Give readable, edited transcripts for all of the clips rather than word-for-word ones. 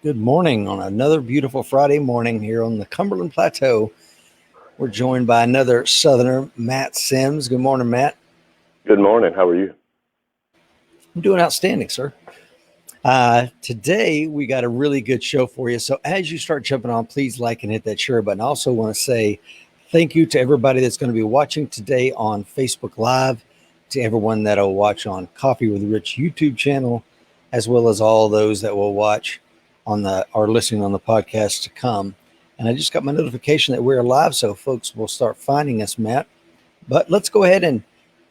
Good morning on another beautiful Friday morning here on the Cumberland Plateau. We're joined by another Southerner, Matt Sims. Good morning, Matt. Good morning. How are you? I'm doing outstanding, sir. Today, we got a really good show for you. So as you start jumping on, please like and hit that share button. I also want to say thank you to everybody that's going to be watching today on Facebook Live, to everyone that will watch on Coffee with Rich YouTube channel, as well as all those that will watch on or listening on the podcast to come. And I just got my notification that we're live, so folks will start finding us, Matt. But let's go ahead and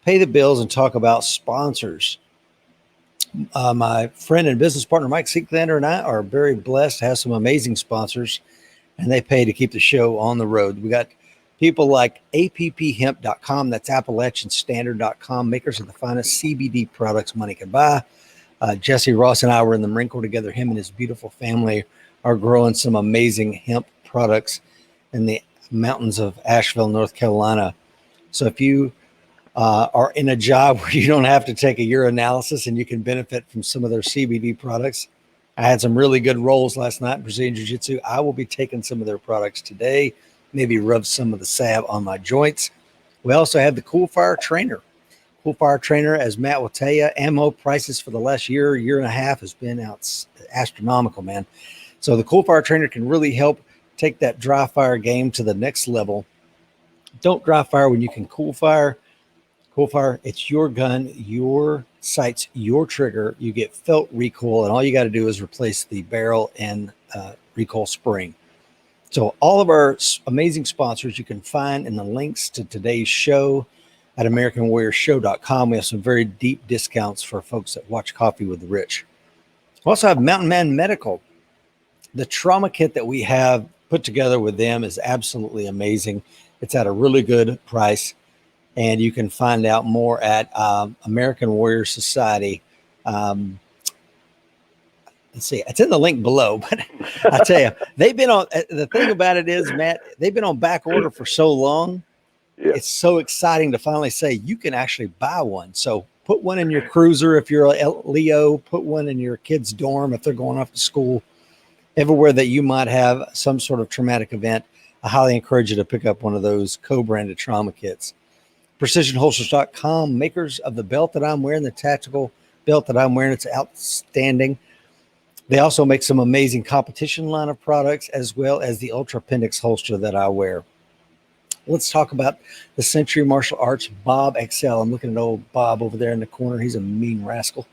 pay the bills and talk about sponsors. My friend and business partner Mike Seeklander and I are very blessed to have some amazing sponsors, and they pay to keep the show on the road. We got people like APPHemp.com, that's AppalachianStandard.com, makers of the finest CBD products money can buy. Jesse Ross and I were in the Marine Corps together. Him and his beautiful family are growing some amazing hemp products in the mountains of Asheville, North Carolina. So if you are in a job where you don't have to take a urinalysis and you can benefit from some of their CBD products, I had some really good rolls last night in Brazilian Jiu-Jitsu. I will be taking some of their products today, maybe rub some of the salve on my joints. We also have the Cool Fire Trainer. Cool Fire Trainer, as Matt will tell you, ammo prices for the last year and a half has been astronomical, man. So the Cool Fire Trainer can really help take that dry fire game to the next level. Don't dry fire when you can cool fire. Cool fire, it's your gun, your sights, your trigger. You get felt recoil, and all you got to do is replace the barrel and recoil spring. So all of our amazing sponsors you can find in the links to today's show at AmericanWarriorShow.com. We have some very deep discounts for folks that watch Coffee with Rich. We also have Mountain Man Medical. The trauma kit that we have put together with them is absolutely amazing. It's at a really good price, and you can find out more at American Warrior Society. Let's see, it's in the link below, but I tell you, they've been on, the thing about it is, Matt, they've been on back order for so long. Yeah. It's so exciting to finally say you can actually buy one. So put one in your cruiser if you're a Leo, put one in your kid's dorm if they're going off to school. Everywhere that you might have some sort of traumatic event, I highly encourage you to pick up one of those co-branded trauma kits. PrecisionHolsters.com, makers of the belt that I'm wearing, the tactical belt that I'm wearing. It's outstanding. They also make some amazing competition line of products, as well as the Ultra Appendix holster that I wear. Let's talk about the Century Martial Arts Bob XL. I'm looking at old Bob over there in the corner. He's a mean rascal,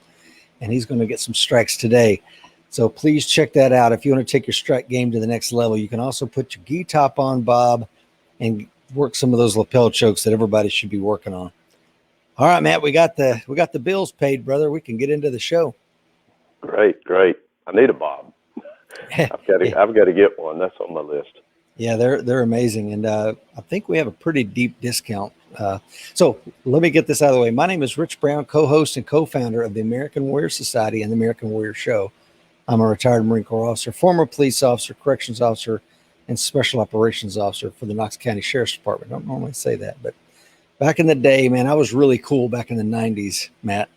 and he's going to get some strikes today. So please check that out. If you want to take your strike game to the next level, you can also put your gi top on, Bob, and work some of those lapel chokes that everybody should be working on. All right, Matt, we got the bills paid, brother. We can get into the show. Great. I need a Bob. I've got to get one. That's on my list. Yeah, they're amazing, and I think we have a pretty deep discount. So let me get this out of the way. My name is Rich Brown, co-host and co-founder of the American Warrior Society and the American Warrior Show. I'm a retired Marine Corps officer, former police officer, corrections officer, and special operations officer for the Knox County Sheriff's Department. I don't normally say that, but back in the day, man, I was really cool back in the 90s, Matt.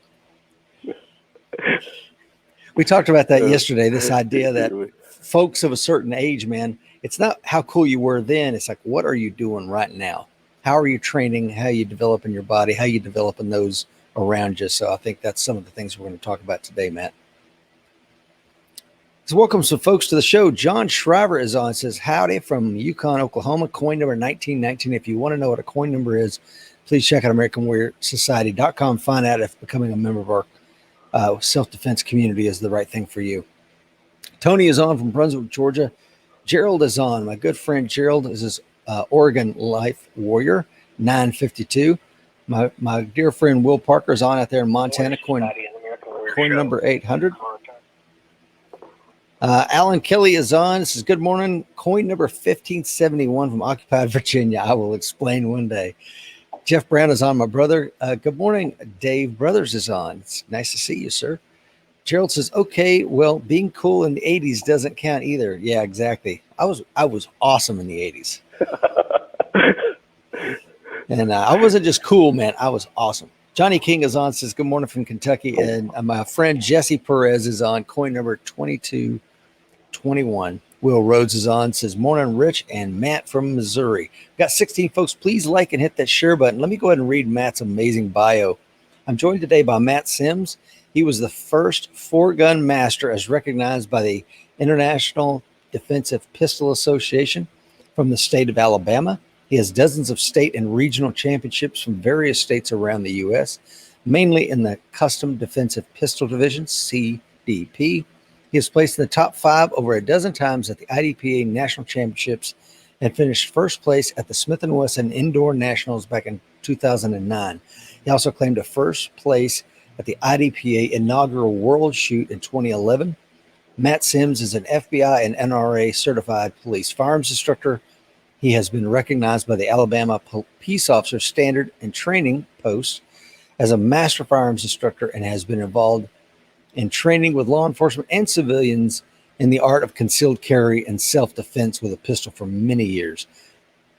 We talked about that yesterday, this idea that folks of a certain age, man, it's not how cool you were then. It's like, what are you doing right now? How are you training? How are you developing your body? How are you developing those around you? So I think that's some of the things we're going to talk about today, Matt. So welcome some folks to the show. John Shriver is on. It says, howdy from Yukon, Oklahoma, coin number 1919. If you want to know what a coin number is, please check out AmericanWarriorSociety.com. Find out if becoming a member of our self-defense community is the right thing for you. Tony is on from Brunswick, Georgia. Gerald is on. My good friend Gerald is his Oregon Life Warrior, 952. My dear friend Will Parker is on out there in Montana, coin number 800. Alan Kelly is on. This is good morning. Coin number 1571 from occupied Virginia. I will explain one day. Jeff Brown is on. My brother. Good morning. Dave Brothers is on. It's nice to see you, sir. Gerald says, okay, well, being cool in the 80s doesn't count either. Yeah, exactly. I was awesome in the 80s. And I wasn't just cool, man. I was awesome. Johnny King is on, says, good morning from Kentucky. And my friend Jesse Perez is on, coin number 22 21. Will Rhodes is on, says, morning, Rich and Matt from Missouri. Got 16 folks. Please like and hit that share button. Let me go ahead and read Matt's amazing bio. I'm joined today by Matt Sims. He was the first four-gun master as recognized by the International Defensive Pistol Association from the state of Alabama. He has dozens of state and regional championships from various states around the U.S., mainly in the Custom Defensive Pistol Division, CDP. He has placed in the top 5 over a dozen times at the IDPA National Championships and finished first place at the Smith & Wesson Indoor Nationals back in 2009. He also claimed a first place at the IDPA Inaugural World Shoot in 2011. Matt Sims is an FBI and NRA certified police firearms instructor. He has been recognized by the Alabama Peace Officer Standard and Training Post as a master firearms instructor and has been involved in training with law enforcement and civilians in the art of concealed carry and self-defense with a pistol for many years.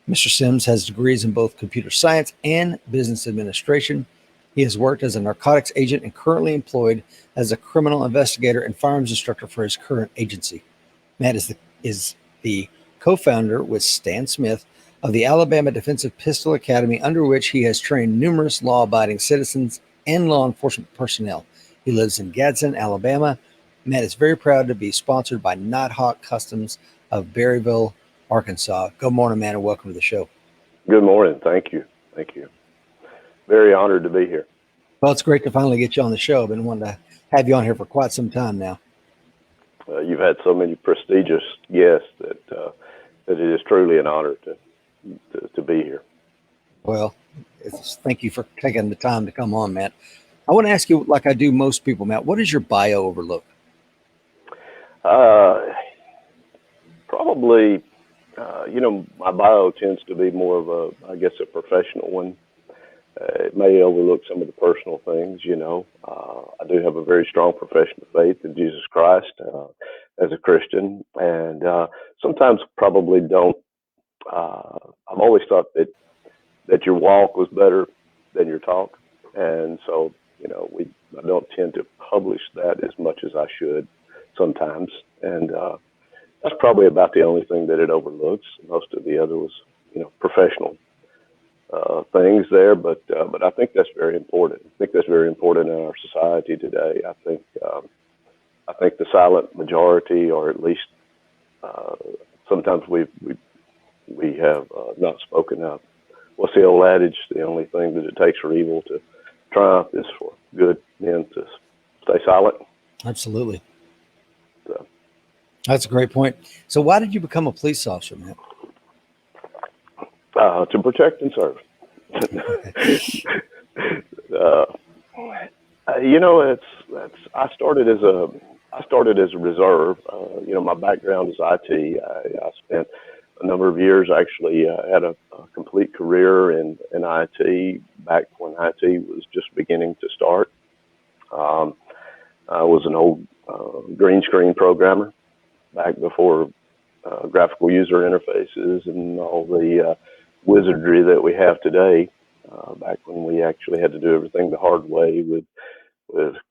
Mr. Sims has degrees in both computer science and business administration. He has worked as a narcotics agent and currently employed as a criminal investigator and firearms instructor for his current agency. Matt is the co-founder with Stan Smith of the Alabama Defensive Pistol Academy, under which he has trained numerous law-abiding citizens and law enforcement personnel. He lives in Gadsden, Alabama. Matt is very proud to be sponsored by Nighthawk Customs of Berryville, Arkansas. Good morning, man, and welcome to the show. Good morning. Thank you. Thank you. Very honored to be here. Well, it's great to finally get you on the show. I've been wanting to have you on here for quite some time now. You've had so many prestigious guests that it is truly an honor to be here. Well, thank you for taking the time to come on, Matt. I want to ask you, like I do most people, Matt, what does your bio overlook? Probably, my bio tends to be more of a professional one. It may overlook some of the personal things, I do have a very strong profession of faith in Jesus Christ as a Christian, and sometimes probably don't. I've always thought that your walk was better than your talk, and so I don't tend to publish that as much as I should sometimes, and that's probably about the only thing that it overlooks. Most of the other was professional things there, but I think that's very important. I think that's very important in our society today. I think the silent majority, or at least sometimes we have not spoken up. What's the old adage? The only thing that it takes for evil to triumph is for good men to stay silent. Absolutely. So. That's a great point. So why did you become a police officer, man? To protect and serve. I started as a reserve. My background is IT. I spent a number of years, actually had a complete career in IT back when IT was just beginning to start. I was an old green screen programmer back before graphical user interfaces and all the wizardry that we have today, back when we actually had to do everything the hard way with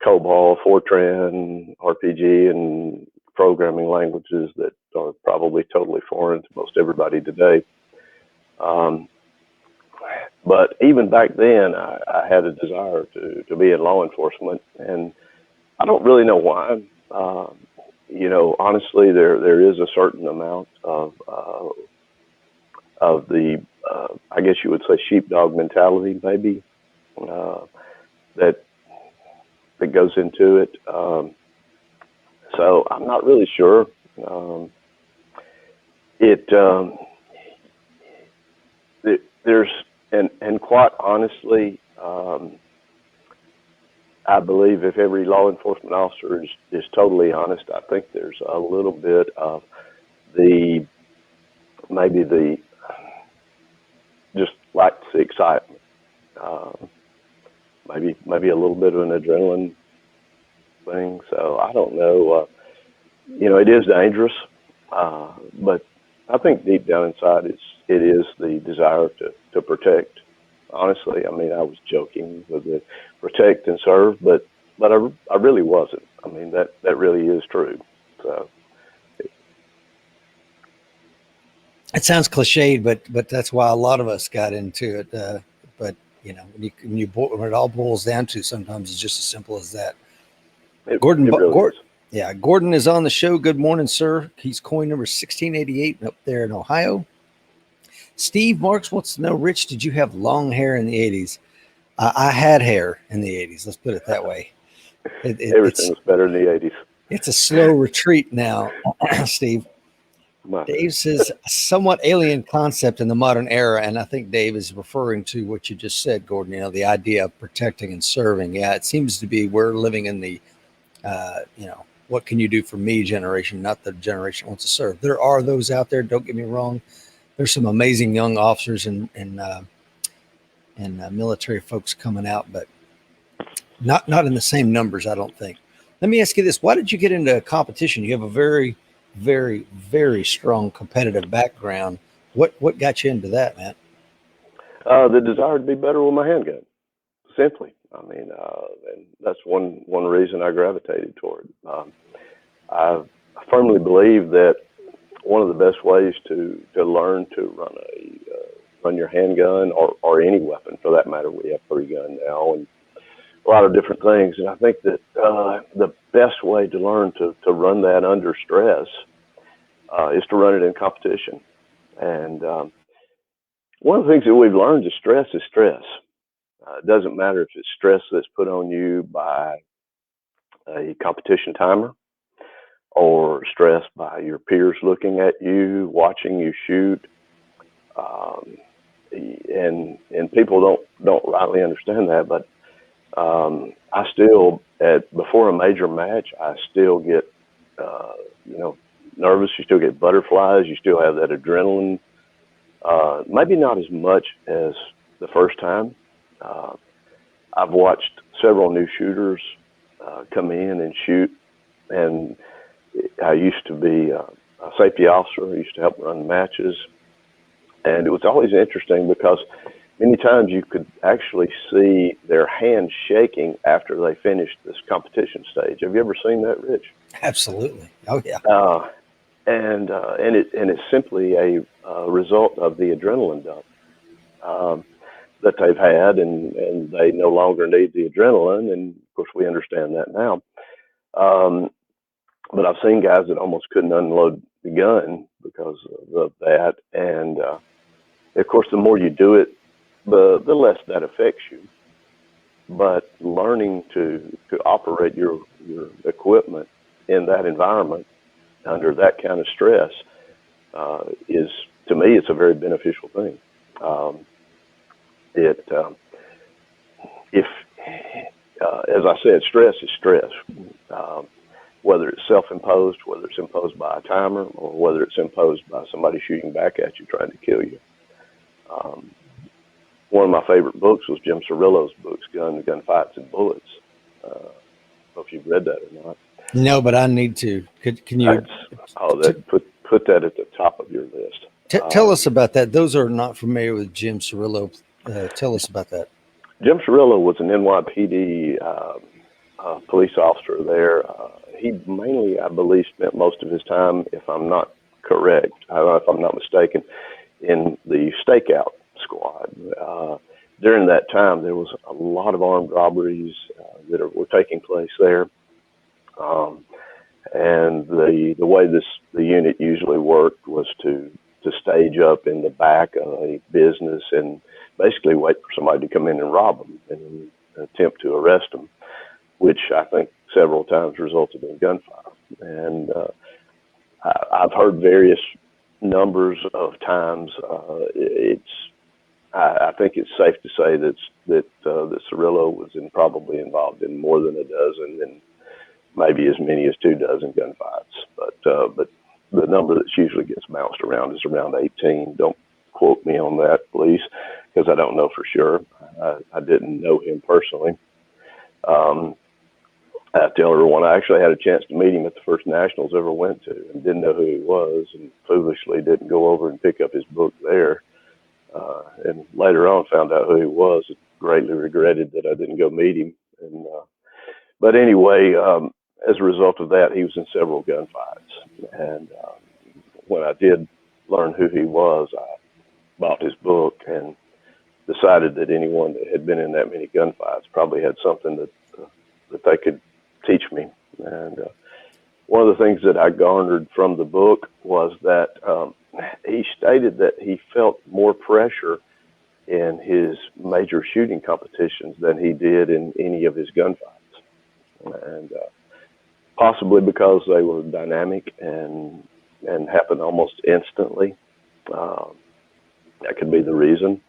COBOL, Fortran, RPG, and programming languages that are probably totally foreign to most everybody today. But even back then, I had a desire to be in law enforcement, and I don't really know why. Honestly, there is a certain amount of the, I guess you would say, sheepdog mentality, maybe, that goes into it. So I'm not really sure. There's, and quite honestly, I believe if every law enforcement officer is totally honest, I think there's a little bit of just like the excitement, maybe a little bit of an adrenaline thing. So I don't know. It is dangerous, but I think deep down inside it is the desire to protect. Honestly, I mean, I was joking with the protect and serve, but I really wasn't. I mean, that really is true. So it sounds cliched, but that's why a lot of us got into it. But when it all boils down to, sometimes it's just as simple as that. It Gordon, really is. yeah, Gordon is on the show. Good morning, sir. He's coin number 1688 up there in Ohio. Steve Marks wants to know, Rich, did you have long hair in the 80s? I had hair in the 80s. Let's put it that way. Everything was better in the 80s. It's a slow retreat now, Steve. Dave says a somewhat alien concept in the modern era, and I think Dave is referring to what you just said, Gordon. The idea of protecting and serving. Yeah, it seems to be we're living in the, what can you do for me generation, not the generation that wants to serve. There are those out there. Don't get me wrong. There's some amazing young officers and military folks coming out, but not in the same numbers, I don't think. Let me ask you this: why did you get into competition? You have a very, very, very strong competitive background. What got you into that, man? The desire to be better with my handgun, simply. I mean, and that's one reason I gravitated toward it. I firmly believe that one of the best ways to learn to run your handgun or any weapon for that matter. We have free gun now and a lot of different things, and I think that the best way to learn to run that under stress is to run it in competition. And one of the things that we've learned is stress is stress. It doesn't matter if it's stress that's put on you by a competition timer or stress by your peers looking at you, watching you shoot. And people don't rightly understand that, but I still, before a major match, I still get, nervous. You still get butterflies. You still have that adrenaline. Maybe not as much as the first time. I've watched several new shooters come in and shoot, and I used to be a safety officer. I used to help run matches, and it was always interesting because many times you could actually see their hands shaking after they finished this competition stage. Have you ever seen that, Rich? Absolutely. Oh yeah. And it's simply a result of the adrenaline dump that they've had, and they no longer need the adrenaline. And of course, we understand that now. But I've seen guys that almost couldn't unload the gun because of that. And of course, the more you do it, the less that affects you. But learning to operate your equipment in that environment under that kind of stress is, to me, it's a very beneficial thing. As I said, stress is stress. Whether it's self-imposed, whether it's imposed by a timer, or whether it's imposed by somebody shooting back at you trying to kill you. One of my favorite books was Jim Cirillo's books, Gunfights and Bullets. I don't know if you've read that or not. No, but I need to. Can you? Put that at the top of your list. Tell us about that. Those are not familiar with Jim Cirillo. Tell us about that. Jim Cirillo was an NYPD police officer there. He mainly, I believe, spent most of his time, if I'm not correct, if I'm not mistaken, in the stakeout squad. During that time, there was a lot of armed robberies that were taking place there. And the way the unit usually worked was to stage up in the back of a business and basically wait for somebody to come in and rob them and attempt to arrest them, which I think several times resulted in gunfire. And I've heard various numbers of times. I think it's safe to say that Cirillo was probably involved in more than a dozen and maybe as many as 24 gunfights. But the number that usually gets bounced around is around 18. Don't quote me on that, please, because I don't know for sure. I didn't know him personally. I tell everyone I actually had a chance to meet him at the first nationals I ever went to and didn't know who he was and foolishly didn't go over and pick up his book there. And later on found out who he was and greatly regretted that I didn't go meet him. And but anyway, as a result of that, he was in several gunfights. And when I did learn who he was, I bought his book and decided that anyone that had been in that many gunfights probably had something that they could teach me. And one of the things that I garnered from the book was that he stated that he felt more pressure in his major shooting competitions than he did in any of his gunfights. And possibly because they were dynamic and happened almost instantly. That could be the reason.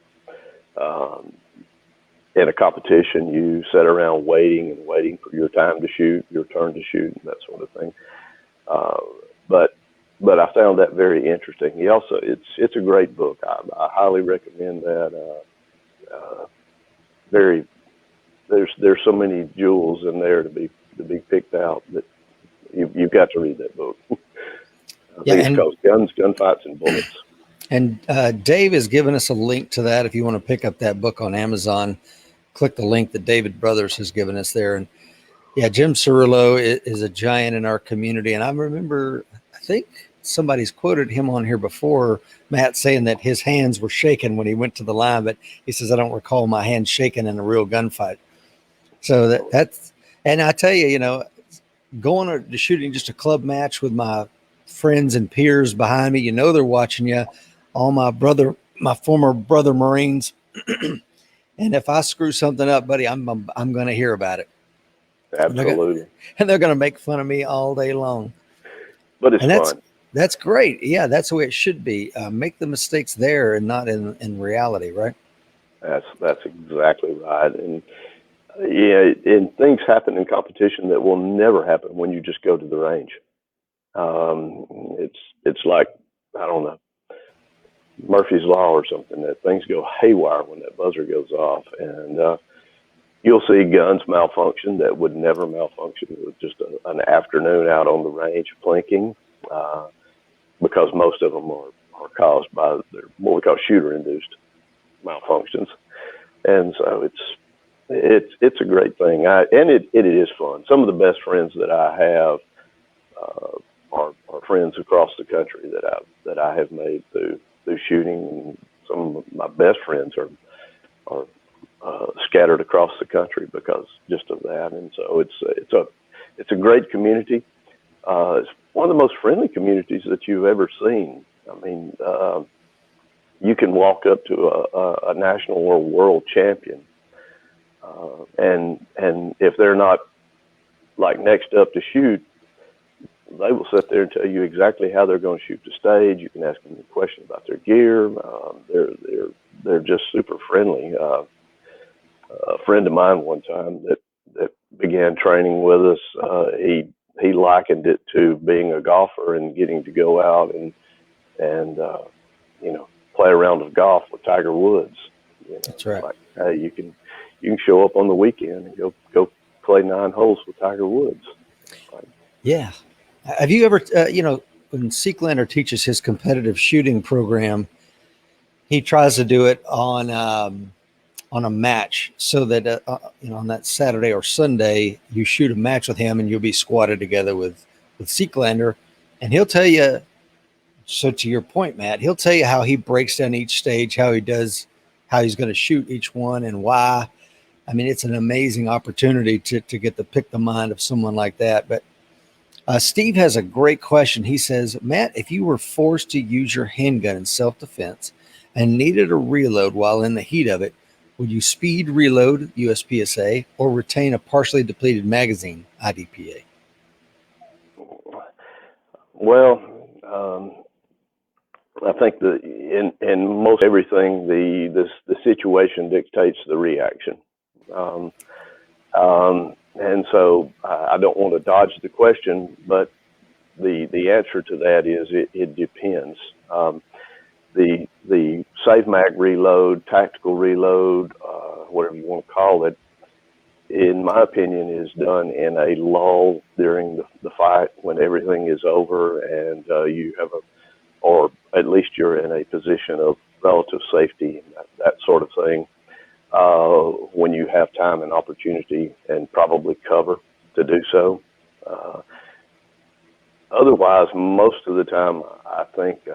In a competition, you sit around waiting for your time to shoot, your turn to shoot, and that sort of thing. But I found that very interesting. He also, it's a great book. I highly recommend that. There's so many jewels in there to be picked out that you've got to read that book. I think it's called Guns, Gunfights, and Bullets. And Dave has given us a link to that. If you want to pick up that book on Amazon, click the link that David Brothers has given us there. And yeah, Jim Cirillo is a giant in our community. And I remember, I think somebody's quoted him on here before, Matt, saying that his hands were shaking when he went to the line, but he says, I don't recall my hands shaking in a real gunfight. So that's, and I tell you, going to shooting just a club match with my friends and peers behind me, they're watching you, all my former brother Marines. And if I screw something up, buddy, I'm going to hear about it. Absolutely. And they're going to make fun of me all day long. But it's fun. That's great. Yeah, that's the way it should be. Make the mistakes there and not in reality, right? That's exactly right. And yeah, and things happen in competition that will never happen when you just go to the range. It's like, I don't know, Murphy's Law or something, that things go haywire when that buzzer goes off. And you'll see guns malfunction that would never malfunction with just an afternoon out on the range plinking, because most of them are caused by what we call shooter-induced malfunctions. And so it's a great thing. And it is fun. Some of the best friends that I have are friends across the country that I have made through shooting. And some of my best friends are scattered across the country because just of that. And so it's a great community. It's one of the most friendly communities that you've ever seen. I mean, you can walk up to a national or world champion, and if they're not like next up to shoot, they will sit there and tell you exactly how they're going to shoot the stage. You can ask them a question about their gear. They're just super friendly. A friend of mine one time that began training with us, he likened it to being a golfer and getting to go out and play a round of golf with Tiger Woods. That's right. Like, hey, you can show up on the weekend and go play 9 holes with Tiger Woods. Yeah. Have you ever, when Seeklander teaches his competitive shooting program, he tries to do it on a match, so that on that Saturday or Sunday you shoot a match with him and you'll be squatted together with Seeklander, and he'll tell you. So to your point, Matt, he'll tell you how he breaks down each stage, how he's going to shoot each one and why. I mean, it's an amazing opportunity to get to pick the mind of someone like that. But Steve has a great question. He says, Matt, if you were forced to use your handgun in self-defense and needed a reload while in the heat of it, would you speed reload USPSA or retain a partially depleted magazine IDPA? Well, I think in most everything, the situation dictates the reaction. And so I don't want to dodge the question, but the answer to that is it depends. The safe mag reload, tactical reload, whatever you want to call it, in my opinion, is done in a lull during the fight when everything is over and you have or at least you're in a position of relative safety, that sort of thing, when you have time and opportunity and probably cover to do so. Otherwise, most of the time, I think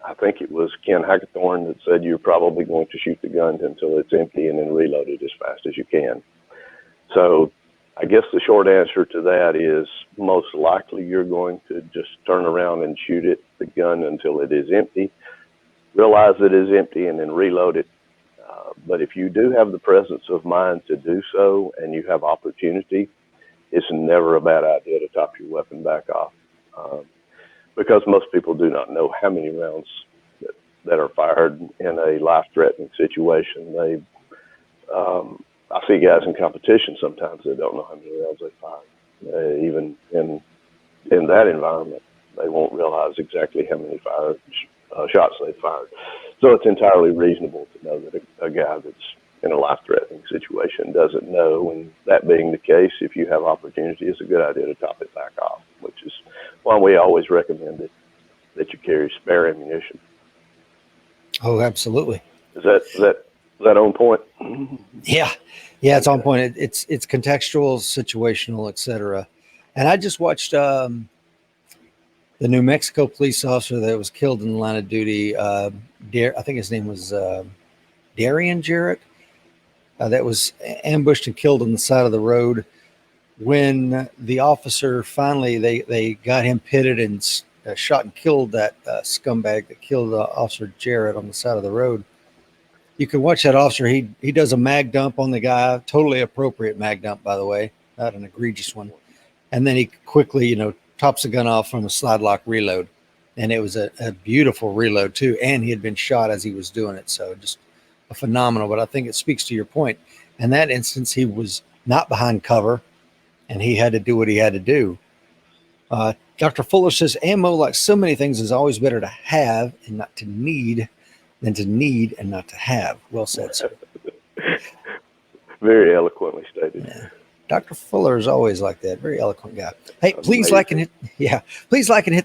I think it was Ken Hackathorn that said you're probably going to shoot the gun until it's empty and then reload it as fast as you can. So I guess the short answer to that is most likely you're going to just turn around and shoot the gun until it is empty, realize it is empty, and then reload it. But if you do have the presence of mind to do so and you have opportunity, it's never a bad idea to top your weapon back off. Because most people do not know how many rounds that are fired in a life-threatening situation. I see guys in competition sometimes that don't know how many rounds they fired. Even in that environment, they won't realize exactly how many shots they fired. So it's entirely reasonable to know that a guy that's in a life-threatening situation doesn't know. And that being the case, if you have opportunity, it's a good idea to top it back off, which is why we always recommend that you carry spare ammunition. Oh, absolutely. Is that on point? Yeah, it's on point. It's contextual, situational, etc. And I just watched the New Mexico police officer that was killed in the line of duty. I think his name was Darian Jarrett. That was ambushed and killed on the side of the road. When the officer finally, they got him pitted and shot and killed that scumbag that killed Officer Jarrett on the side of the road. You can watch that officer. He does a mag dump on the guy, totally appropriate mag dump, by the way, not an egregious one. And then he quickly, tops the gun off from a slide lock reload. And it was a beautiful reload too. And he had been shot as he was doing it. So just a phenomenal, but I think it speaks to your point. In that instance, he was not behind cover and he had to do what he had to do. Dr. Fuller says ammo, like so many things, is always better to have and not to need than to need and not to have. Well said, sir. Very eloquently stated. Yeah. Dr. Fuller is always like that. Very eloquent guy. Hey, please like and hit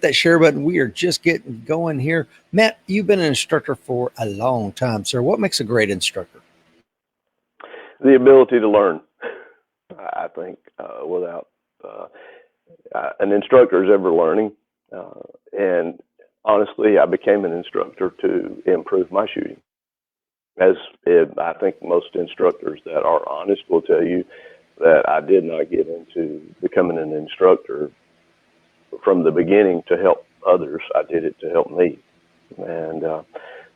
that share button. We are just getting going here. Matt, you've been an instructor for a long time, sir. What makes a great instructor? The ability to learn. I think without an instructor is ever learning. And honestly, I became an instructor to improve my shooting. I think most instructors that are honest will tell you that I did not get into becoming an instructor from the beginning to help others. I did it to help me. And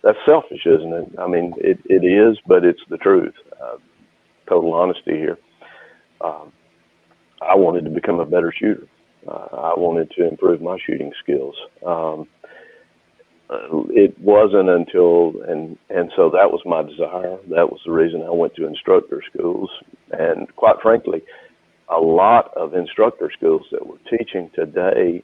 that's selfish, isn't it? I mean, it is, but it's the truth. Total honesty here. I wanted to become a better shooter. I wanted to improve my shooting skills. It wasn't until, and so that was my desire. That was the reason I went to instructor schools. And quite frankly, a lot of instructor schools that we're teaching today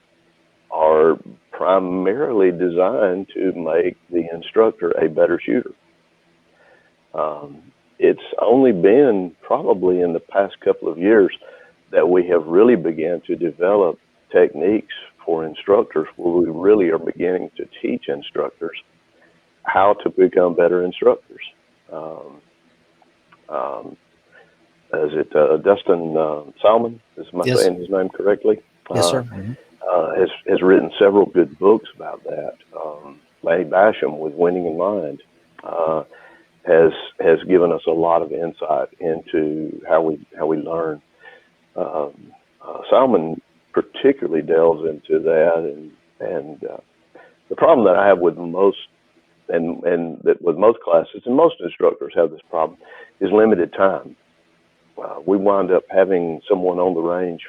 are primarily designed to make the instructor a better shooter. It's only been probably in the past couple of years that we have really began to develop techniques for instructors where we really are beginning to teach instructors how to become better instructors. Is it Dustin Salmon? Am I saying his name correctly? Yes, sir. Has written several good books about that. Larry Basham, with Winning in Mind, has given us a lot of insight into how we learn. Salmon particularly delves into that, and the problem that I have with most and that with most classes, and most instructors have this problem, is limited time. We wind up having someone on the range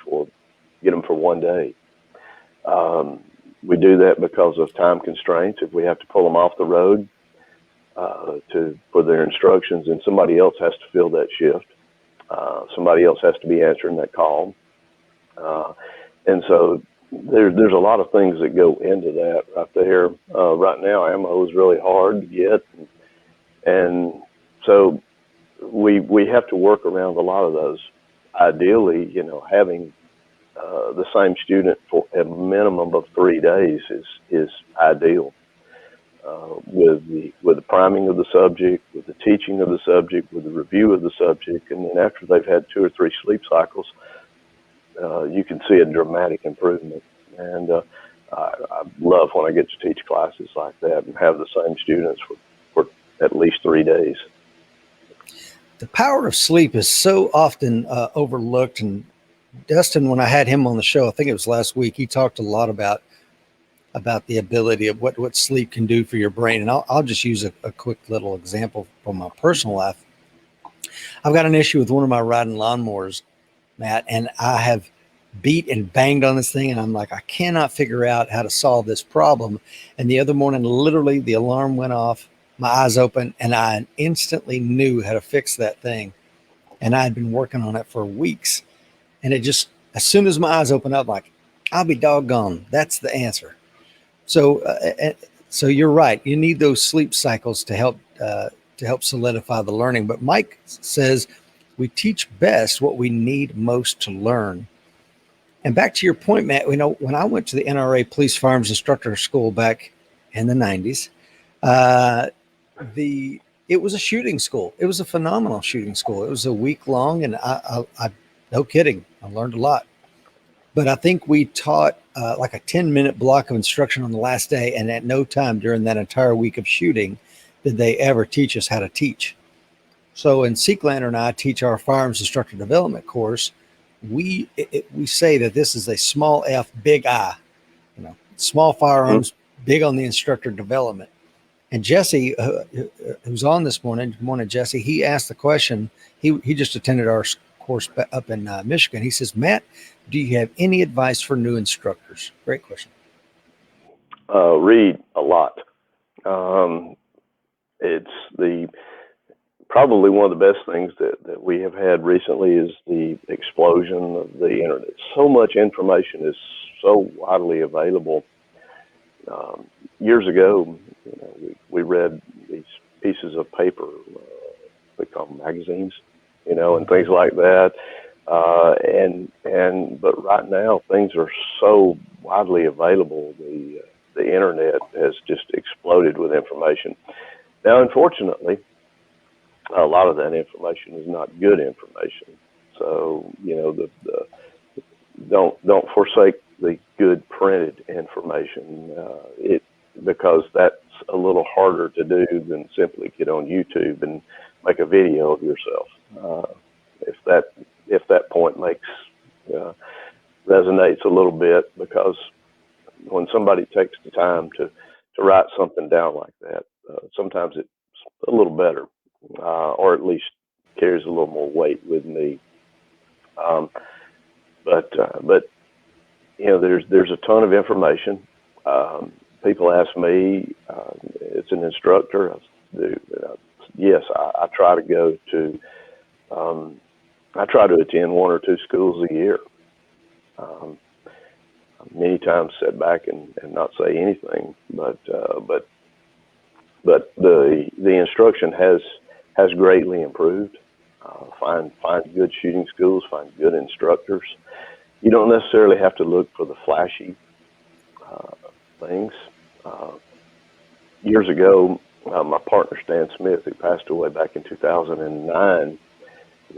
get them for one day. We do that because of time constraints. If we have to pull them off the road for their instructions, and somebody else has to fill that shift, somebody else has to be answering that call, and so there's a lot of things that go into that right there. Right now, ammo is really hard to get, and so we have to work around a lot of those. Ideally, having the same student for a minimum of 3 days is ideal. With the priming of the subject, with the teaching of the subject, with the review of the subject, and then after they've had 2 or 3 sleep cycles, you can see a dramatic improvement. And I love when I get to teach classes like that and have the same students for at least 3 days. The power of sleep is so often overlooked. And Dustin, when I had him on the show, I think it was last week, he talked a lot about the ability of what sleep can do for your brain. And I'll just use a quick little example from my personal life. I've got an issue with one of my riding lawnmowers, Matt, and I have beat and banged on this thing. And I'm like, I cannot figure out how to solve this problem. And the other morning, literally the alarm went off, my eyes open, and I instantly knew how to fix that thing. And I had been working on it for weeks. And it just, as soon as my eyes open up, like, I'll be doggone, that's the answer. So you're right. You need those sleep cycles to help solidify the learning. But Mike says we teach best what we need most to learn. And back to your point, Matt, when I went to the NRA Police Firearms Instructor School back in the 90s, it was a shooting school. It was a phenomenal shooting school. It was a week long, and I no kidding, I learned a lot. But I think we taught like a 10-minute block of instruction on the last day, and at no time during that entire week of shooting did they ever teach us how to teach. So in Seeklander and I teach our firearms instructor development course, we say that this is a small F, big I, small firearms, big on the instructor development. And Jesse, who's on this morning, good morning, Jesse, he asked the question, he just attended our course up in Michigan. He says, Matt, do you have any advice for new instructors? Great question. Read a lot. It's probably one of the best things that we have had recently is the explosion of the internet. So much information is so widely available. Years ago, we read these pieces of paper, we call them magazines, and things like that. But right now things are so widely available. The internet has just exploded with information. Now, unfortunately, a lot of that information is not good information. So, don't forsake the good printed information. Because that's a little harder to do than simply get on YouTube and make a video of yourself. If that point resonates a little bit, because when somebody takes the time to write something down like that, sometimes it's a little better, or at least carries a little more weight with me. But there's a ton of information. People ask me, it's an instructor. Yes, I try to go to. I try to attend 1 or 2 schools a year. Many times sit back and not say anything, but the instruction has greatly improved. Find good shooting schools, find good instructors. You don't necessarily have to look for the flashy things. Years ago, my partner Stan Smith, who passed away back in 2009,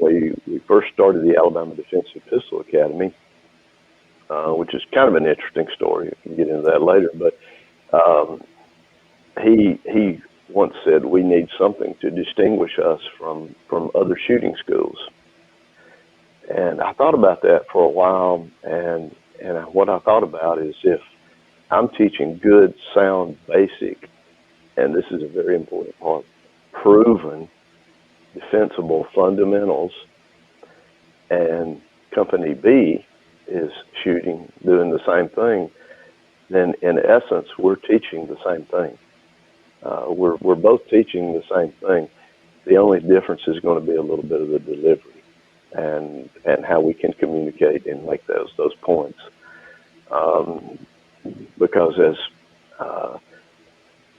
we first started the Alabama Defensive Pistol Academy, which is kind of an interesting story. We can get into that later. But he once said, we need something to distinguish us from other shooting schools. And I thought about that for a while, and what I thought about is, if I'm teaching good, sound, basic, and this is a very important part, proven, defensible fundamentals, and Company B is doing the same thing, then in essence, we're teaching the same thing. We're both teaching the same thing. The only difference is going to be a little bit of the delivery and how we can communicate and make those points. Because as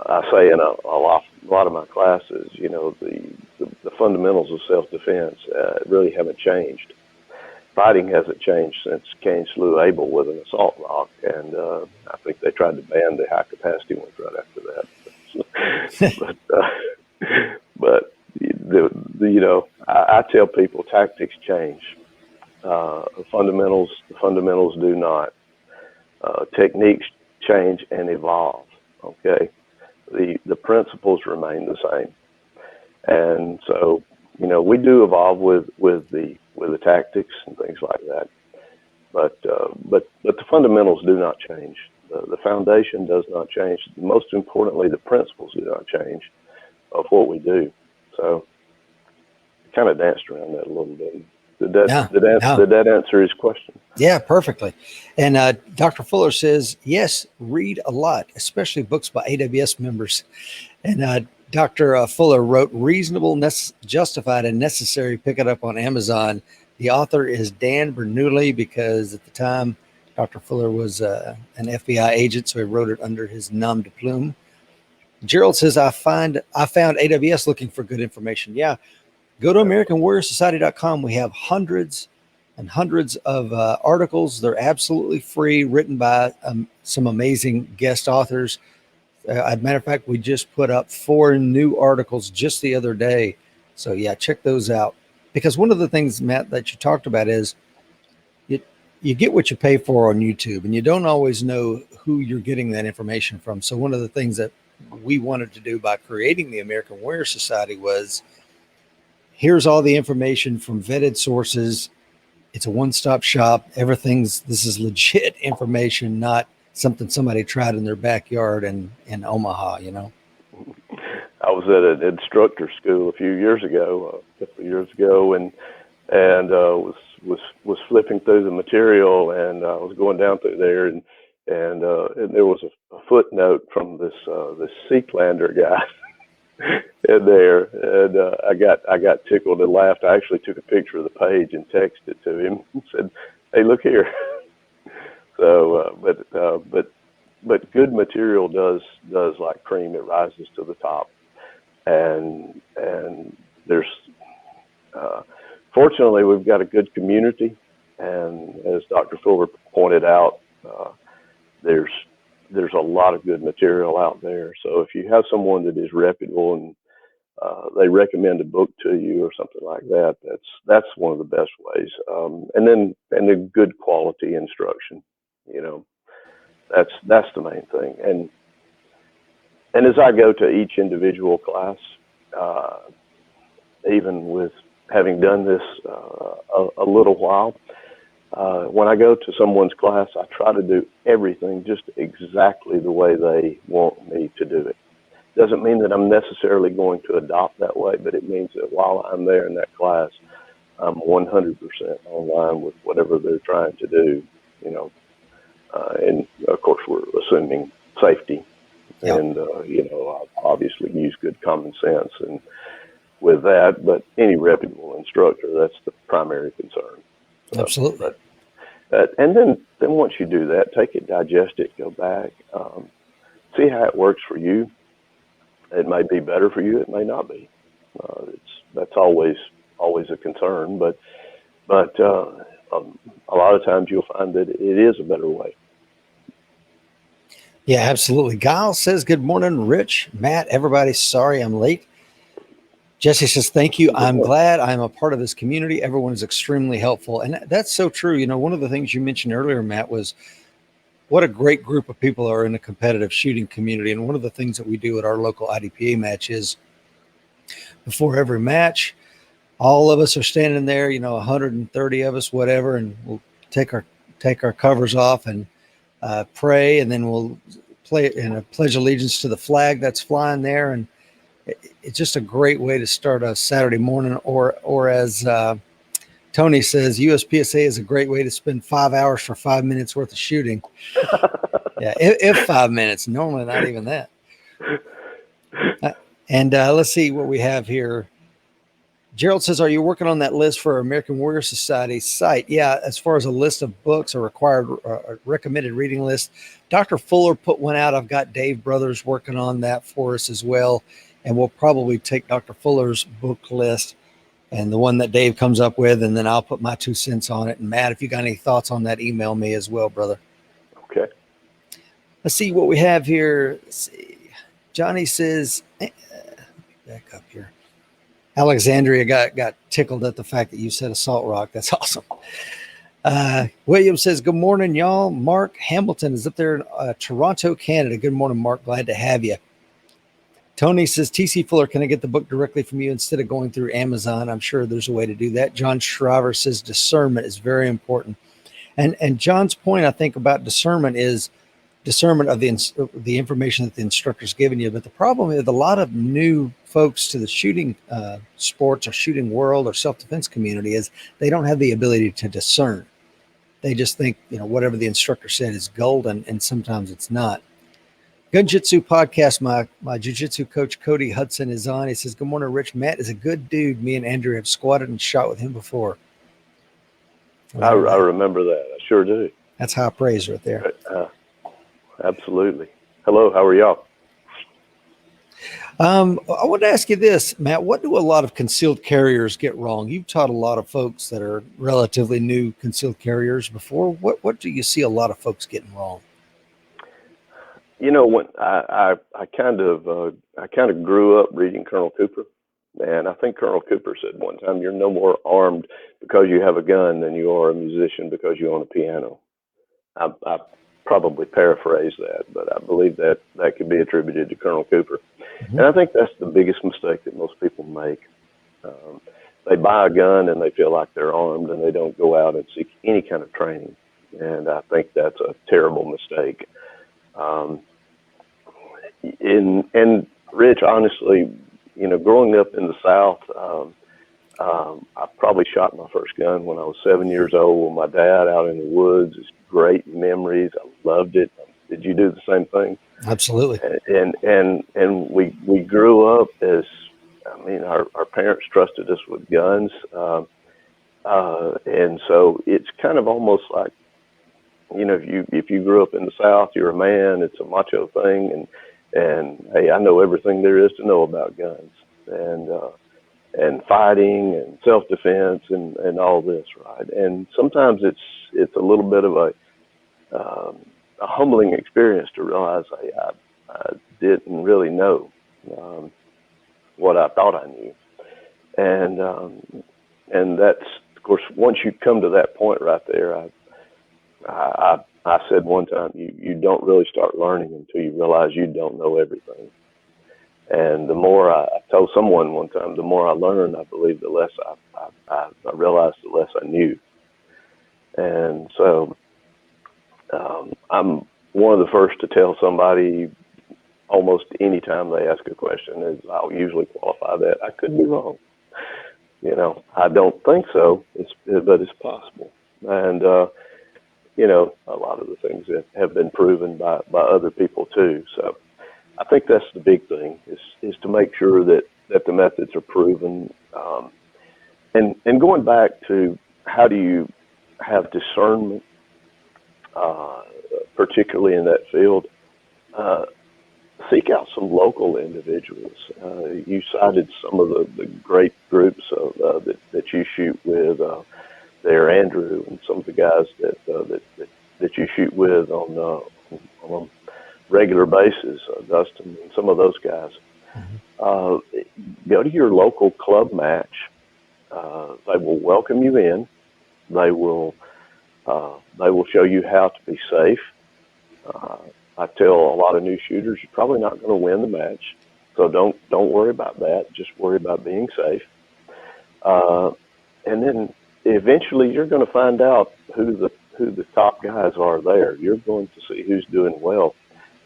I say in a lot of my classes, the fundamentals of self-defense really haven't changed. Fighting hasn't changed since Cain slew Abel with an assault rock, and I think they tried to ban the high-capacity ones right after that. but I tell people tactics change. The fundamentals do not. Techniques change and evolve. Okay, the principles remain the same, and so we do evolve with the tactics and things like that. But the fundamentals do not change. The foundation does not change. Most importantly, the principles do not change of what we do. So, kind of danced around that a little bit. Did that answer his question? Yeah, perfectly. And Dr. Fuller says, yes, read a lot, especially books by AWS members. And Dr. Fuller wrote Reasonable, Justified, and Necessary. Pick it up on Amazon. The author is Dan Bernoulli, because at the time, Dr. Fuller was an FBI agent, so he wrote it under his nom de plume. Gerald says, I found AWS looking for good information. Yeah, go to AmericanWarriorSociety.com. We have hundreds and hundreds of articles. They're absolutely free, written by some amazing guest authors. As a matter of fact, we just put up 4 new articles just the other day. So yeah, check those out. Because one of the things, Matt, that you talked about is you get what you pay for on YouTube, and you don't always know who you're getting that information from. So one of the things that we wanted to do by creating the American Warrior Society was, here's all the information from vetted sources. It's a one-stop shop. This is legit information, not something somebody tried in their backyard in Omaha, I was at an instructor school a couple of years ago, and was flipping through the material, and I was going down through there, and there was a footnote from this Seaplander guy in there, and I got tickled and laughed. I actually took a picture of the page and texted it to him and said, "Hey, look here." So, but good material does like cream. It rises to the top, and there's fortunately we've got a good community, and as Dr. Fuller pointed out, there's a lot of good material out there. So if you have someone that is reputable and they recommend a book to you or something like that, that's one of the best ways. And then good quality instruction. That's the main thing. And as I go to each individual class, even with having done this a little while, when I go to someone's class, I try to do everything just exactly the way they want me to do it. Doesn't mean that I'm necessarily going to adopt that way, but it means that while I'm there in that class, I'm 100% online with whatever they're trying to do, and of course we're assuming safety. Yeah. And, I obviously use good common sense and with that, but any reputable instructor, that's the primary concern. Absolutely. And then once you do that, take it, digest it, go back, see how it works for you. It may be better for you. It may not be. That's always a concern, but a lot of times you'll find that it is a better way. Yeah, absolutely. Giles says, good morning, Rich, Matt, everybody. Sorry I'm late. Jesse says, thank you. I'm glad I'm a part of this community. Everyone is extremely helpful. And that's so true. One of the things you mentioned earlier, Matt, was what a great group of people are in the competitive shooting community. And one of the things that we do at our local IDPA match is before every match, all of us are standing there, 130 of us, whatever, and we'll take our covers off and pray, and then we'll play in a pledge allegiance to the flag that's flying there. And it's just a great way to start a Saturday morning, or as Tony says, USPSA is a great way to spend 5 hours for 5 minutes worth of shooting. Yeah, if 5 minutes, normally not even that. And let's see what we have here. Gerald says, are you working on that list for American Warrior Society site? Yeah, as far as a list of books, a required recommended reading list, Dr. Fuller put one out. I've got Dave Brothers working on that for us as well. And we'll probably take Dr. Fuller's book list and the one that Dave comes up with, and then I'll put my 2 cents on it. And Matt, if you got any thoughts on that, email me as well, brother. Okay. Let's see what we have here. Let's see. Johnny says, back up here. Alexandria got tickled at the fact that you said Assault Rock. That's awesome. William says, good morning, y'all. Mark Hamilton is up there in Toronto, Canada. Good morning, Mark. Glad to have you. Tony says, TC Fuller, can I get the book directly from you instead of going through Amazon? I'm sure there's a way to do that. John Shriver says, discernment is very important. And John's point, I think, about discernment is discernment of the information that the instructor's giving you. But the problem is a lot of new folks to the shooting sports or shooting world or self-defense community is they don't have the ability to discern. They just think, whatever the instructor said is golden, and sometimes it's not. Gun Jitsu podcast, my jiu-jitsu coach, Cody Hudson, is on. He says, good morning, Rich. Matt is a good dude. Me and Andrew have squatted and shot with him before. I remember that. I sure do. That's high praise right there. Absolutely. Hello, how are y'all? I want to ask you this, Matt. What do a lot of concealed carriers get wrong? You've taught a lot of folks that are relatively new concealed carriers before. What do you see a lot of folks getting wrong? When I kind of grew up reading Colonel Cooper, and I think Colonel Cooper said one time, "You're no more armed because you have a gun than you are a musician because you own a piano." I probably paraphrase that, but I believe that could be attributed to Colonel Cooper. Mm-hmm. And I think that's the biggest mistake that most people make. They buy a gun and they feel like they're armed, and they don't go out and seek any kind of training. And I think that's a terrible mistake. And Rich, honestly, growing up in the South, I probably shot my first gun when I was 7 years old with my dad out in the woods. It's great memories. I loved it. Did you do the same thing? Absolutely. And we grew up as, our parents trusted us with guns. And so it's kind of almost like, if you grew up in the South, you're a man, it's a macho thing. And hey, I know everything there is to know about guns and fighting and self-defense and all this, right? And sometimes it's a little bit of a humbling experience to realize I didn't really know what I thought I knew. And that's, of course, once you come to that point right there, I said one time, you don't really start learning until you realize you don't know everything. And the more I told someone one time, the more I learned, I believe, the less I realized, the less I knew. And so I'm one of the first to tell somebody almost any time they ask a question, is I'll usually qualify that I could be wrong. I don't think so, but it's possible. And a lot of the things that have been proven by other people too. So I think that's the big thing is to make sure that the methods are proven. And going back to how do you have discernment, particularly in that field, seek out some local individuals. You cited some of the great groups that you shoot with there, Andrew, and some of the guys that you shoot with on a regular basis, Dustin, and some of those guys. Mm-hmm. Go to your local club match. They will welcome you in. They will show you how to be safe. I tell a lot of new shooters, you're probably not going to win the match, so don't worry about that. Just worry about being safe. And then eventually you're going to find out who the top guys are there. You're going to see who's doing well.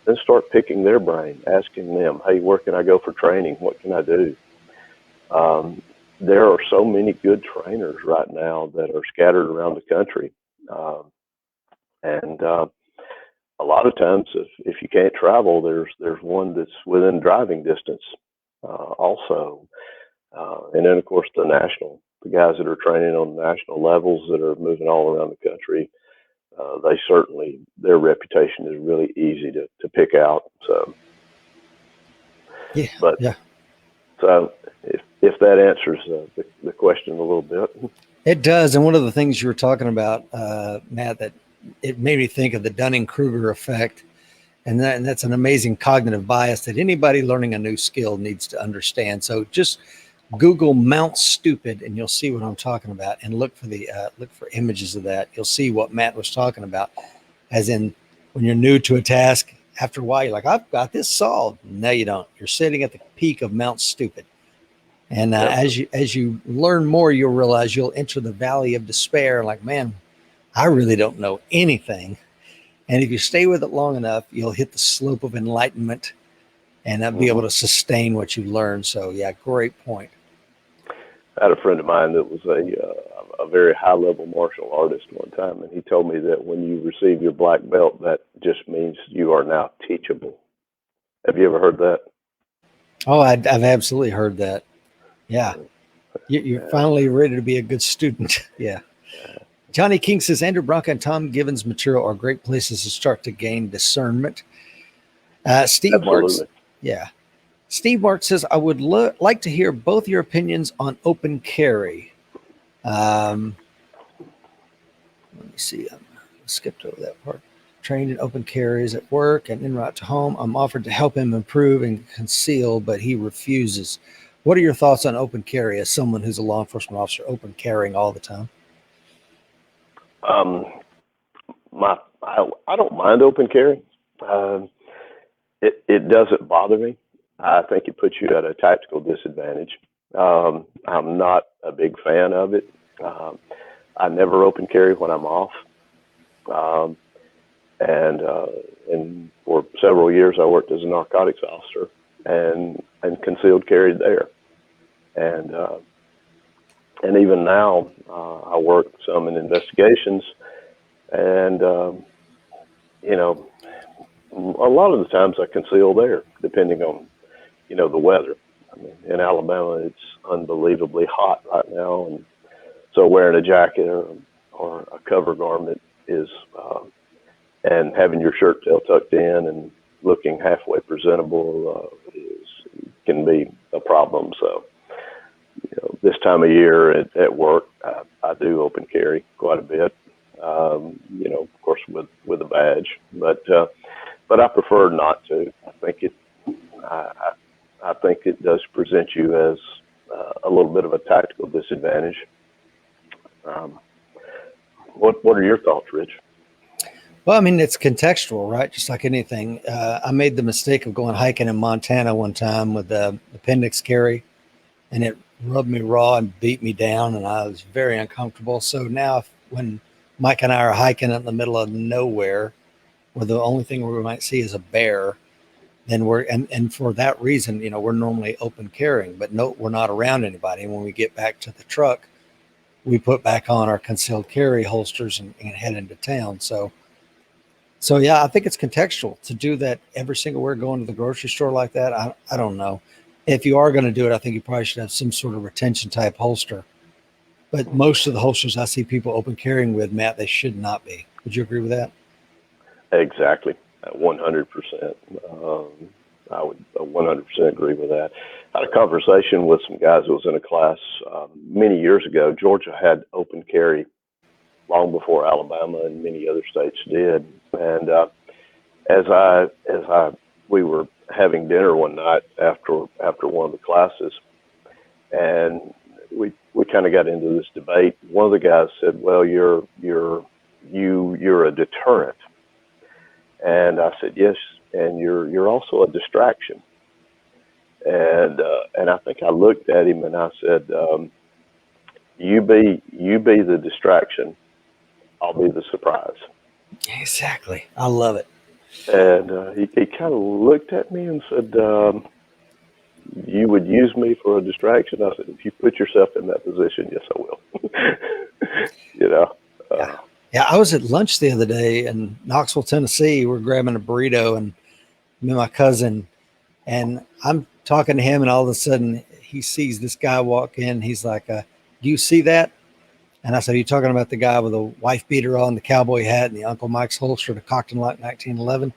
Then start picking their brain, asking them, hey, where can I go for training? What can I do? There are so many good trainers right now that are scattered around the country. And a lot of times, if you can't travel, there's one that's within driving distance also. And then, of course, the guys that are training on national levels that are moving all around the country, their reputation is really easy to pick out. So, So if that answers the question a little bit. It does. And one of the things you were talking about, Matt, that it made me think of the Dunning-Kruger Effect. And that's an amazing cognitive bias that anybody learning a new skill needs to understand. So just Google Mount Stupid, and you'll see what I'm talking about. And look for images of that. You'll see what Matt was talking about, as in when you're new to a task. After a while, you're like, I've got this solved. No, you don't. You're sitting at the peak of Mount Stupid. And as you learn more, you'll realize you'll enter the valley of despair. Like, man, I really don't know anything. And if you stay with it long enough, you'll hit the slope of enlightenment and be able to sustain what you learn. So, yeah, great point. I had a friend of mine that was a very high-level martial artist one time, and he told me that when you receive your black belt, that just means you are now teachable. Have you ever heard that? Oh, I've absolutely heard that. Yeah. You're finally ready to be a good student. Yeah. Johnny King says, Andrew Bronca and Tom Gibbons' material are great places to start to gain discernment. Steve Marks. Yeah. Steve Mark says, I would like to hear both your opinions on open carry. Let me see. I skipped over that part. Trained in open carries at work and en route to home. I'm offered to help him improve and conceal, but he refuses. What are your thoughts on open carry as someone who's a law enforcement officer, open carrying all the time? I don't mind open carry. It doesn't bother me. I think it puts you at a tactical disadvantage. I'm not a big fan of it. I never open carry when I'm off. And for several years, I worked as a narcotics officer and concealed carried there. And even now, I work some in investigations, and a lot of the times I conceal there, depending on the weather. I mean, in Alabama, it's unbelievably hot right now, and so wearing a jacket or a cover garment is, and having your shirt tail tucked in and looking halfway presentable can be a problem. So, this time of year at work, I do open carry quite a bit. Of course, with a badge, but I prefer not to. I think it does present you as a little bit of a tactical disadvantage. What are your thoughts, Rich? Well, I mean, it's contextual, right? Just like anything. I made the mistake of going hiking in Montana one time with the appendix carry, and it rubbed me raw and beat me down, and I was very uncomfortable. So now when Mike and I are hiking in the middle of nowhere, where the only thing we might see is a bear, then and for that reason, we're normally open carrying, but no, we're not around anybody. And when we get back to the truck, we put back on our concealed carry holsters and head into town. So yeah, I think it's contextual to do that every single where going to the grocery store like that. I don't know. If you are going to do it, I think you probably should have some sort of retention type holster. But most of the holsters I see people open carrying with, Matt, they should not be. Would you agree with that? Exactly. 100%. I would 100% agree with that. I had a conversation with some guys who was in a class many years ago. Georgia had open carry long before Alabama and many other states did. And we were having dinner one night after one of the classes, and we kind of got into this debate. One of the guys said, "Well, you're a deterrent," and I said, "Yes, and you're also a distraction." And I think I looked at him and I said, "You be the distraction. I'll be the surprise." Exactly. I love it. And he kind of looked at me and said, "You would use me for a distraction?" I said, "If you put yourself in that position, yes, I will." Yeah, I was at lunch the other day in Knoxville, Tennessee. We're grabbing a burrito, and me and my cousin, and I'm talking to him, and all of a sudden he sees this guy walk in. He's like, "Do you see that?" And I said, "Are you talking about the guy with the wife beater on, the cowboy hat, and the Uncle Mike's holster, the Cockton Lock 1911?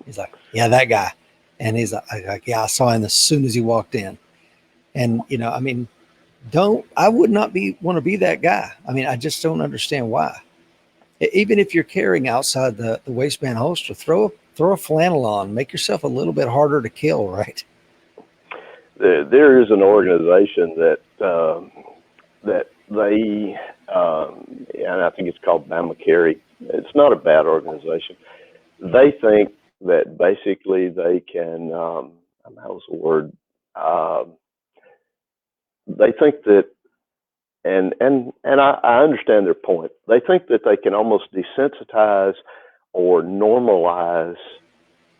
He's like, "Yeah, that guy." And he's like, "Yeah, I saw him as soon as he walked in." And, I mean, I would not want to be that guy. I mean, I just don't understand why. Even if you're carrying outside the waistband holster, throw a flannel on, make yourself a little bit harder to kill, right? there is an organization that they and I think it's called Bama Carry. It's not a bad organization. They think that basically they can how's the word? They think that, and I understand their point. They think that they can almost desensitize or normalize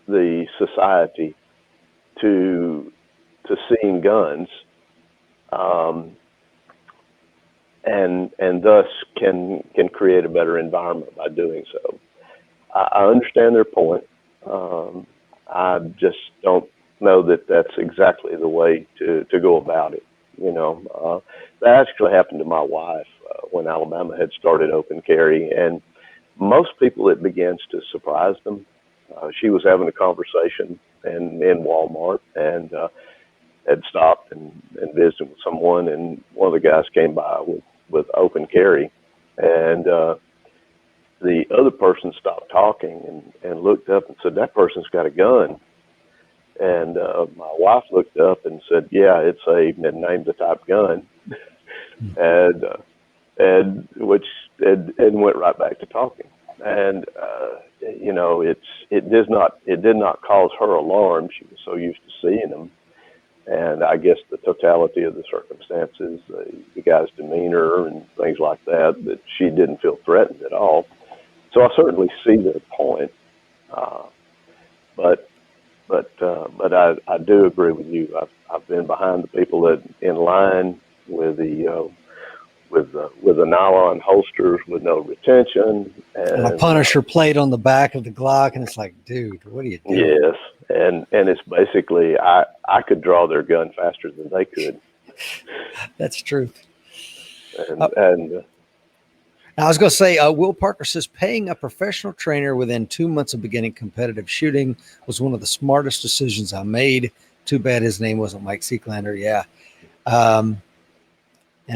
the society to seeing guns, and thus can create a better environment by doing so. I understand their point. I just don't know that that's exactly the way to go about it. That actually happened to my wife when Alabama had started open carry, and most people it begins to surprise them. She was having a conversation in Walmart and had stopped and visited with someone, and one of the guys came by with open carry, and the other person stopped talking and looked up and said, "That person's got a gun." And my wife looked up and said, "Yeah, and named the type gun," and went right back to talking. And it did not cause her alarm. She was so used to seeing them, and I guess the totality of the circumstances, the guy's demeanor and things like that she didn't feel threatened at all. So I certainly see their point, but I do agree with you. I've been behind the people that in line with the nylon holsters with no retention and a Punisher plate on the back of the Glock, and it's like, dude, what are you doing? Yes, and it's basically I could draw their gun faster than they could. That's true. And I was going to say, Will Parker says paying a professional trainer within 2 months of beginning competitive shooting was one of the smartest decisions I made. Too bad his name wasn't Mike Seeklander. Yeah. And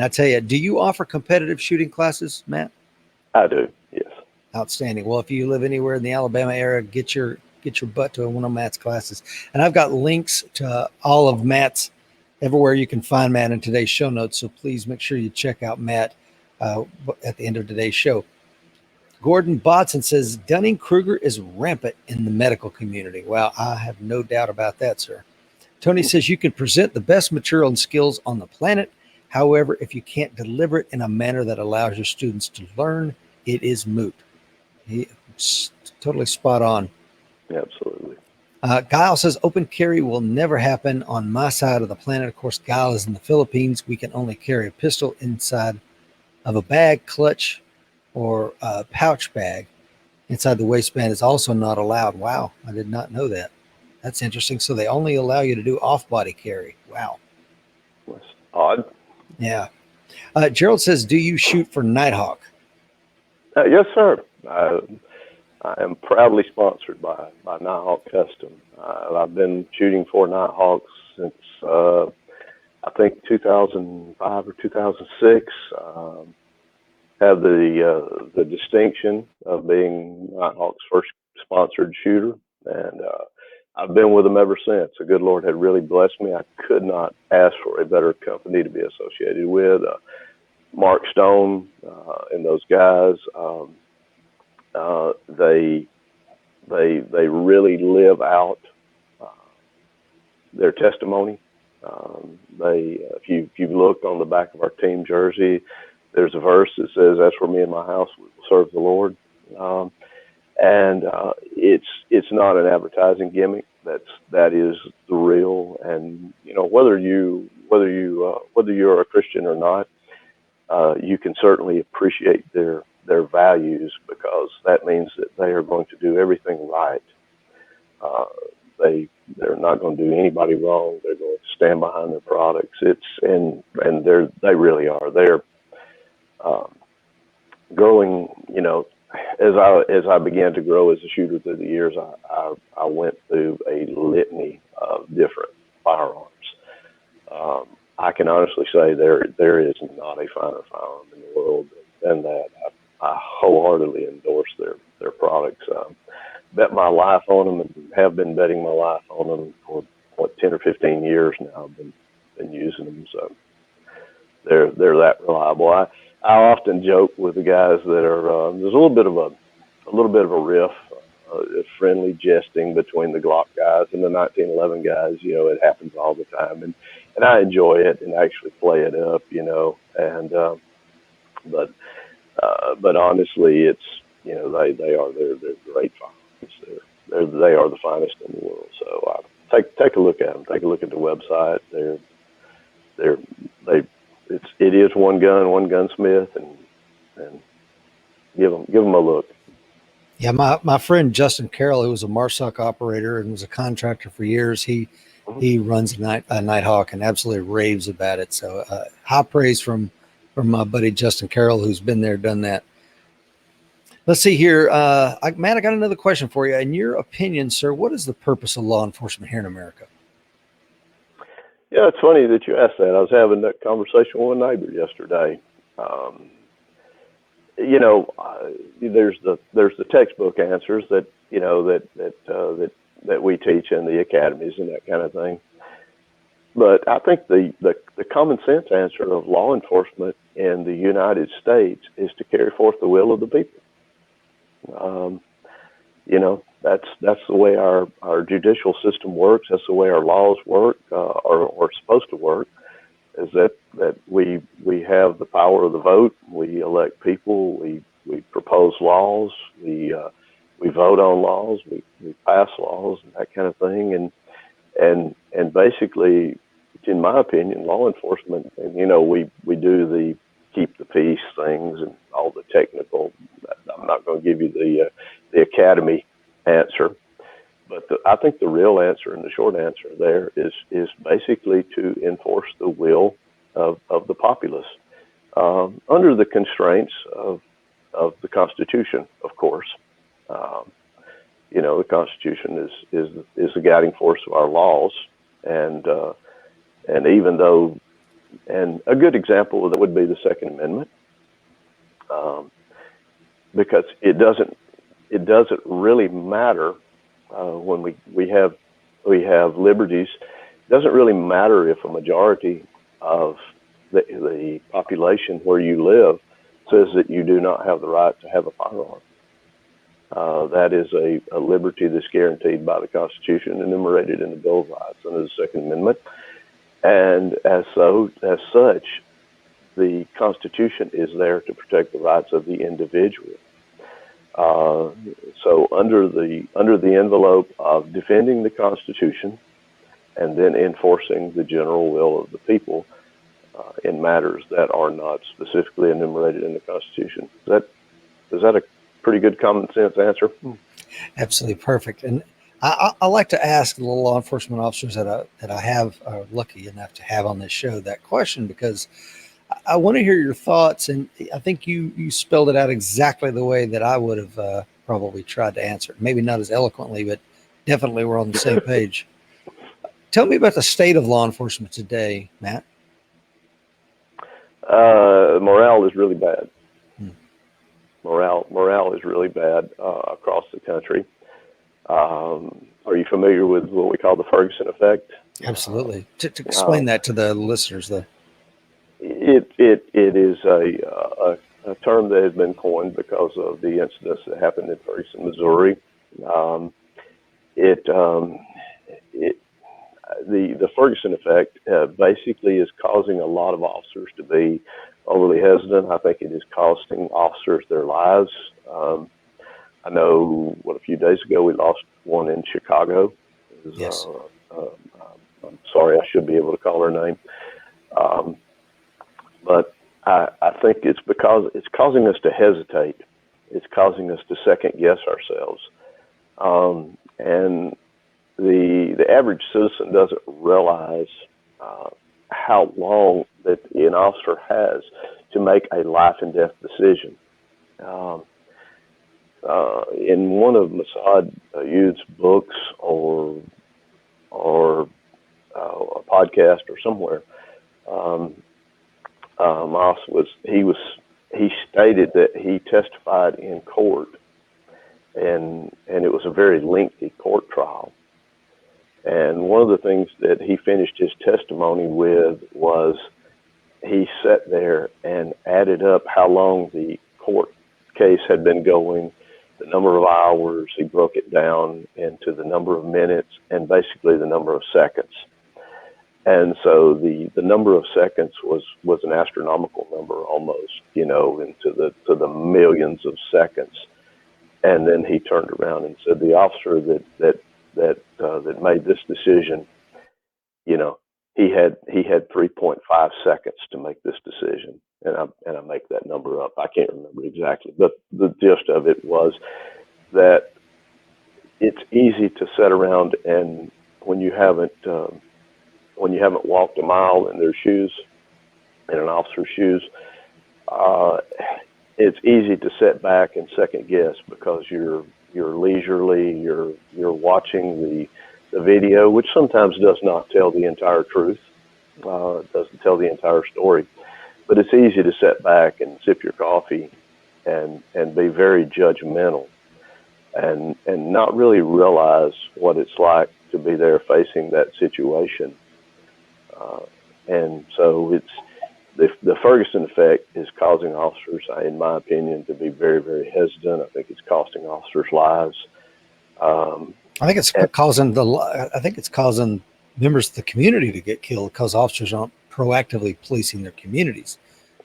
I tell you, do you offer competitive shooting classes, Matt? I do, yes. Outstanding. Well, if you live anywhere in the Alabama area, get your butt to one of Matt's classes. And I've got links to all of Matt's, everywhere you can find Matt in today's show notes. So please make sure you check out Matt at the end of today's show. Gordon Botson says Dunning-Kruger is rampant in the medical community. Well, I have no doubt about that, sir. Tony says you can present the best material and skills on the planet. However, if you can't deliver it in a manner that allows your students to learn, it is moot. He's totally spot on. Absolutely. Guile says open carry will never happen on my side of the planet. Of course, Guile is in the Philippines. We can only carry a pistol inside of a bag, clutch, or a pouch bag. Inside the waistband is also not allowed. Wow, I did not know that. That's interesting. So they only allow you to do off-body carry. Wow. That's odd. Yeah. Gerald says, do you shoot for Nighthawk? Yes, sir. I am proudly sponsored by Nighthawk Custom. I've been shooting for Nighthawks since I think 2005 or 2006. Have the distinction of being Nighthawk's first sponsored shooter, and I've been with them ever since. The good Lord had really blessed me. I could not ask for a better company to be associated with. Mark Stone and those guys, they really live out their testimony. If you've looked on the back of our team jersey, there's a verse that says, "That's where me and my house will serve the Lord." And it's not an advertising gimmick. That is the real. And whether you're a Christian or not, you can certainly appreciate their values, because that means that they are going to do everything right. They're not going to do anybody wrong. They're going to stand behind their products. They really are. They're growing. As I began to grow as a shooter through the years, I went through a litany of different firearms. I can honestly say there is not a finer firearm in the world than that. I wholeheartedly endorse their products. Bet my life on them, and have been betting my life on them for 10 or 15 years now. I've been using them, so they're that reliable. I often joke with the guys that are there's a little bit of a riff, friendly jesting between the Glock guys and the 1911 guys. You know, it happens all the time, and I enjoy it and actually play it up. You know, and but honestly, it's, you know, they're great firearms. They are the finest in the world. So take a look at them. Take a look at the website. It is one gunsmith, and give them a look. Yeah, my friend Justin Carroll, who was a MARSOC operator and was a contractor for years, he runs a Nighthawk and absolutely raves about it. So high praise from my buddy Justin Carroll, who's been there, done that. Let's see here. Matt, I got another question for you. In your opinion, sir, what is the purpose of law enforcement here in America? Yeah, it's funny that you asked that. I was having that conversation with a neighbor yesterday. You know, there's the textbook answers that, you know, that we teach in the academies and that kind of thing. But I think the common sense answer of law enforcement in the United States is to carry forth the will of the people. You know, that's the way our judicial system works. That's the way our laws work, or supposed to work, is that we have the power of the vote. We elect people. We propose laws. We vote on laws. We pass laws and that kind of thing. And basically, in my opinion, law enforcement, and, you know, we do the keep the peace things and all the technical. I'm not going to give you the academy answer, but I think the real answer and the short answer there is basically to enforce the will of the populace, under the constraints of the Constitution, of course. You know, the Constitution is the guiding force of our laws, and even though, and a good example of that would be the Second Amendment, because it doesn't really matter when we have liberties. It doesn't really matter if a majority of the population where you live says that you do not have the right to have a firearm. That is a liberty that's guaranteed by the Constitution, enumerated in the Bill of Rights under the Second Amendment. And as such, the Constitution is there to protect the rights of the individual. So under the envelope of defending the Constitution and then enforcing the general will of the people in matters that are not specifically enumerated in the Constitution. Is that a pretty good common sense answer? Absolutely perfect. And I like to ask the law enforcement officers that I have are lucky enough to have on this show that question, because I want to hear your thoughts, and I think you spelled it out exactly the way that I would have probably tried to answer it. Maybe not as eloquently, but definitely we're on the same page. Tell me about the state of law enforcement today, Matt. Morale is really bad. Morale is really bad across the country. Are you familiar with what we call the Ferguson Effect? Absolutely. To explain that to the listeners, though. It is a term that has been coined because of the incidents that happened in Ferguson, Missouri. The Ferguson Effect basically is causing a lot of officers to be overly hesitant. I think it is costing officers their lives. I know, a few days ago we lost one in Chicago. Yes. I'm sorry, I should be able to call her name. But I think it's because it's causing us to hesitate. It's causing us to second guess ourselves. And the average citizen doesn't realize how long that an officer has to make a life and death decision. In one of Masad Youth's books or a podcast or somewhere, Moss he stated that he testified in court, and it was a very lengthy court trial. And one of the things that he finished his testimony with was he sat there and added up how long the court case had been going, the number of hours. He broke it down into the number of minutes and basically the number of seconds. And so the number of seconds was an astronomical number almost, into the millions of seconds. And then he turned around and said, the officer that made this decision, he had 3.5 seconds to make this decision. And I make that number up. I can't remember exactly, but the gist of it was that it's easy to sit around and when you haven't walked a mile in their shoes, in an officer's shoes, it's easy to sit back and second guess because you're leisurely, you're watching the video, which sometimes does not tell the entire truth. It doesn't tell the entire story, but it's easy to sit back and sip your coffee and be very judgmental and not really realize what it's like to be there facing that situation. And so it's the Ferguson effect is causing officers, in my opinion, to be very, very hesitant. I think it's costing officers lives. I think it's causing members of the community to get killed because officers aren't proactively policing their communities.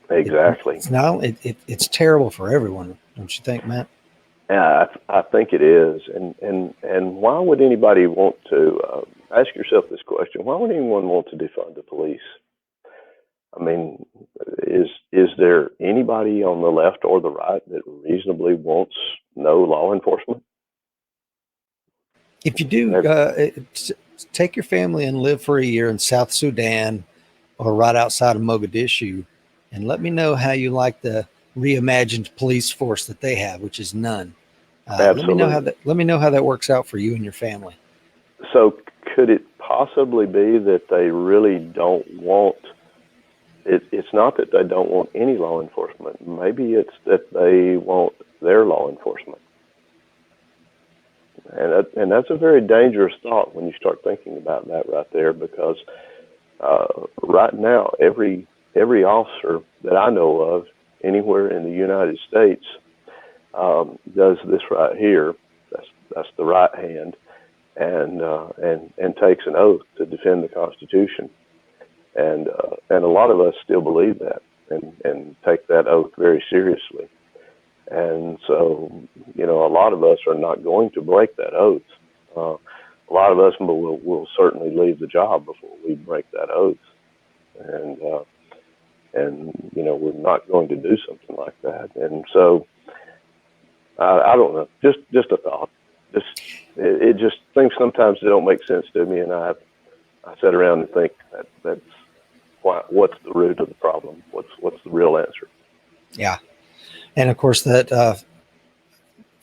Exactly. It's terrible for everyone, don't you think, Matt? Yeah, I think it is. And why would anybody want to ask yourself this question? Why would anyone want to defund the police? I mean, is there anybody on the left or the right that reasonably wants no law enforcement? If you do, take your family and live for a year in South Sudan or right outside of Mogadishu, and let me know how you like the reimagined police force that they have, which is none. Absolutely. Let me know how that works out for you and your family. So could it possibly be that they really don't want it? It's not that they don't want any law enforcement. Maybe it's that they want their law enforcement. And that's a very dangerous thought when you start thinking about that right there, because right now every officer that I know of anywhere in the United States does this right here. That's the right hand, and takes an oath to defend the Constitution, and a lot of us still believe that and take that oath very seriously. And so, a lot of us are not going to break that oath. A lot of us will certainly leave the job before we break that oath, and we're not going to do something like that. And so, I don't know. Just a thought. It just things sometimes they don't make sense to me, and I sit around and think that's what's the root of the problem? What's the real answer? Yeah. And of course, that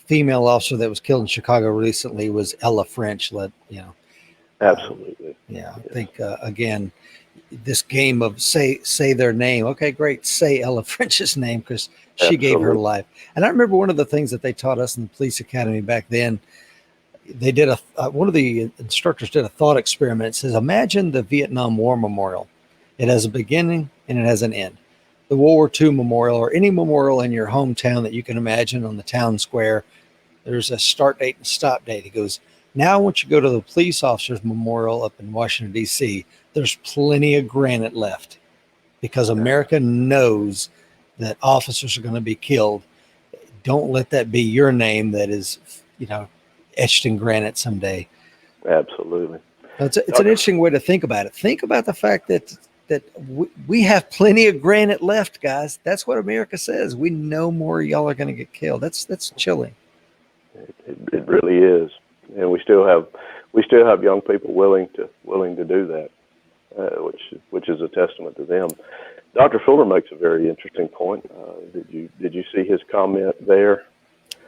female officer that was killed in Chicago recently was Ella French. Absolutely. I think again, this game of say their name. Okay, great. Say Ella French's name because she gave her life. And I remember one of the things that they taught us in the police academy back then. They did one of the instructors did a thought experiment. It says, imagine the Vietnam War memorial. It has a beginning and it has an end. The World War II memorial, or any memorial in your hometown that you can imagine on the town square, there's a start date and stop date. It goes, now once you go to the police officers memorial up in Washington, D.C., there's plenty of granite left because America knows that officers are going to be killed. Don't let that be your name that is, etched in granite someday. Absolutely. It's an interesting way to think about it. Think about the fact that we have plenty of granite left, guys. That's what America says. We know more of y'all are going to get killed. That's chilling. It really is, and we still have young people willing to do that, which is a testament to them. Dr. Fuller makes a very interesting point. Did you see his comment there?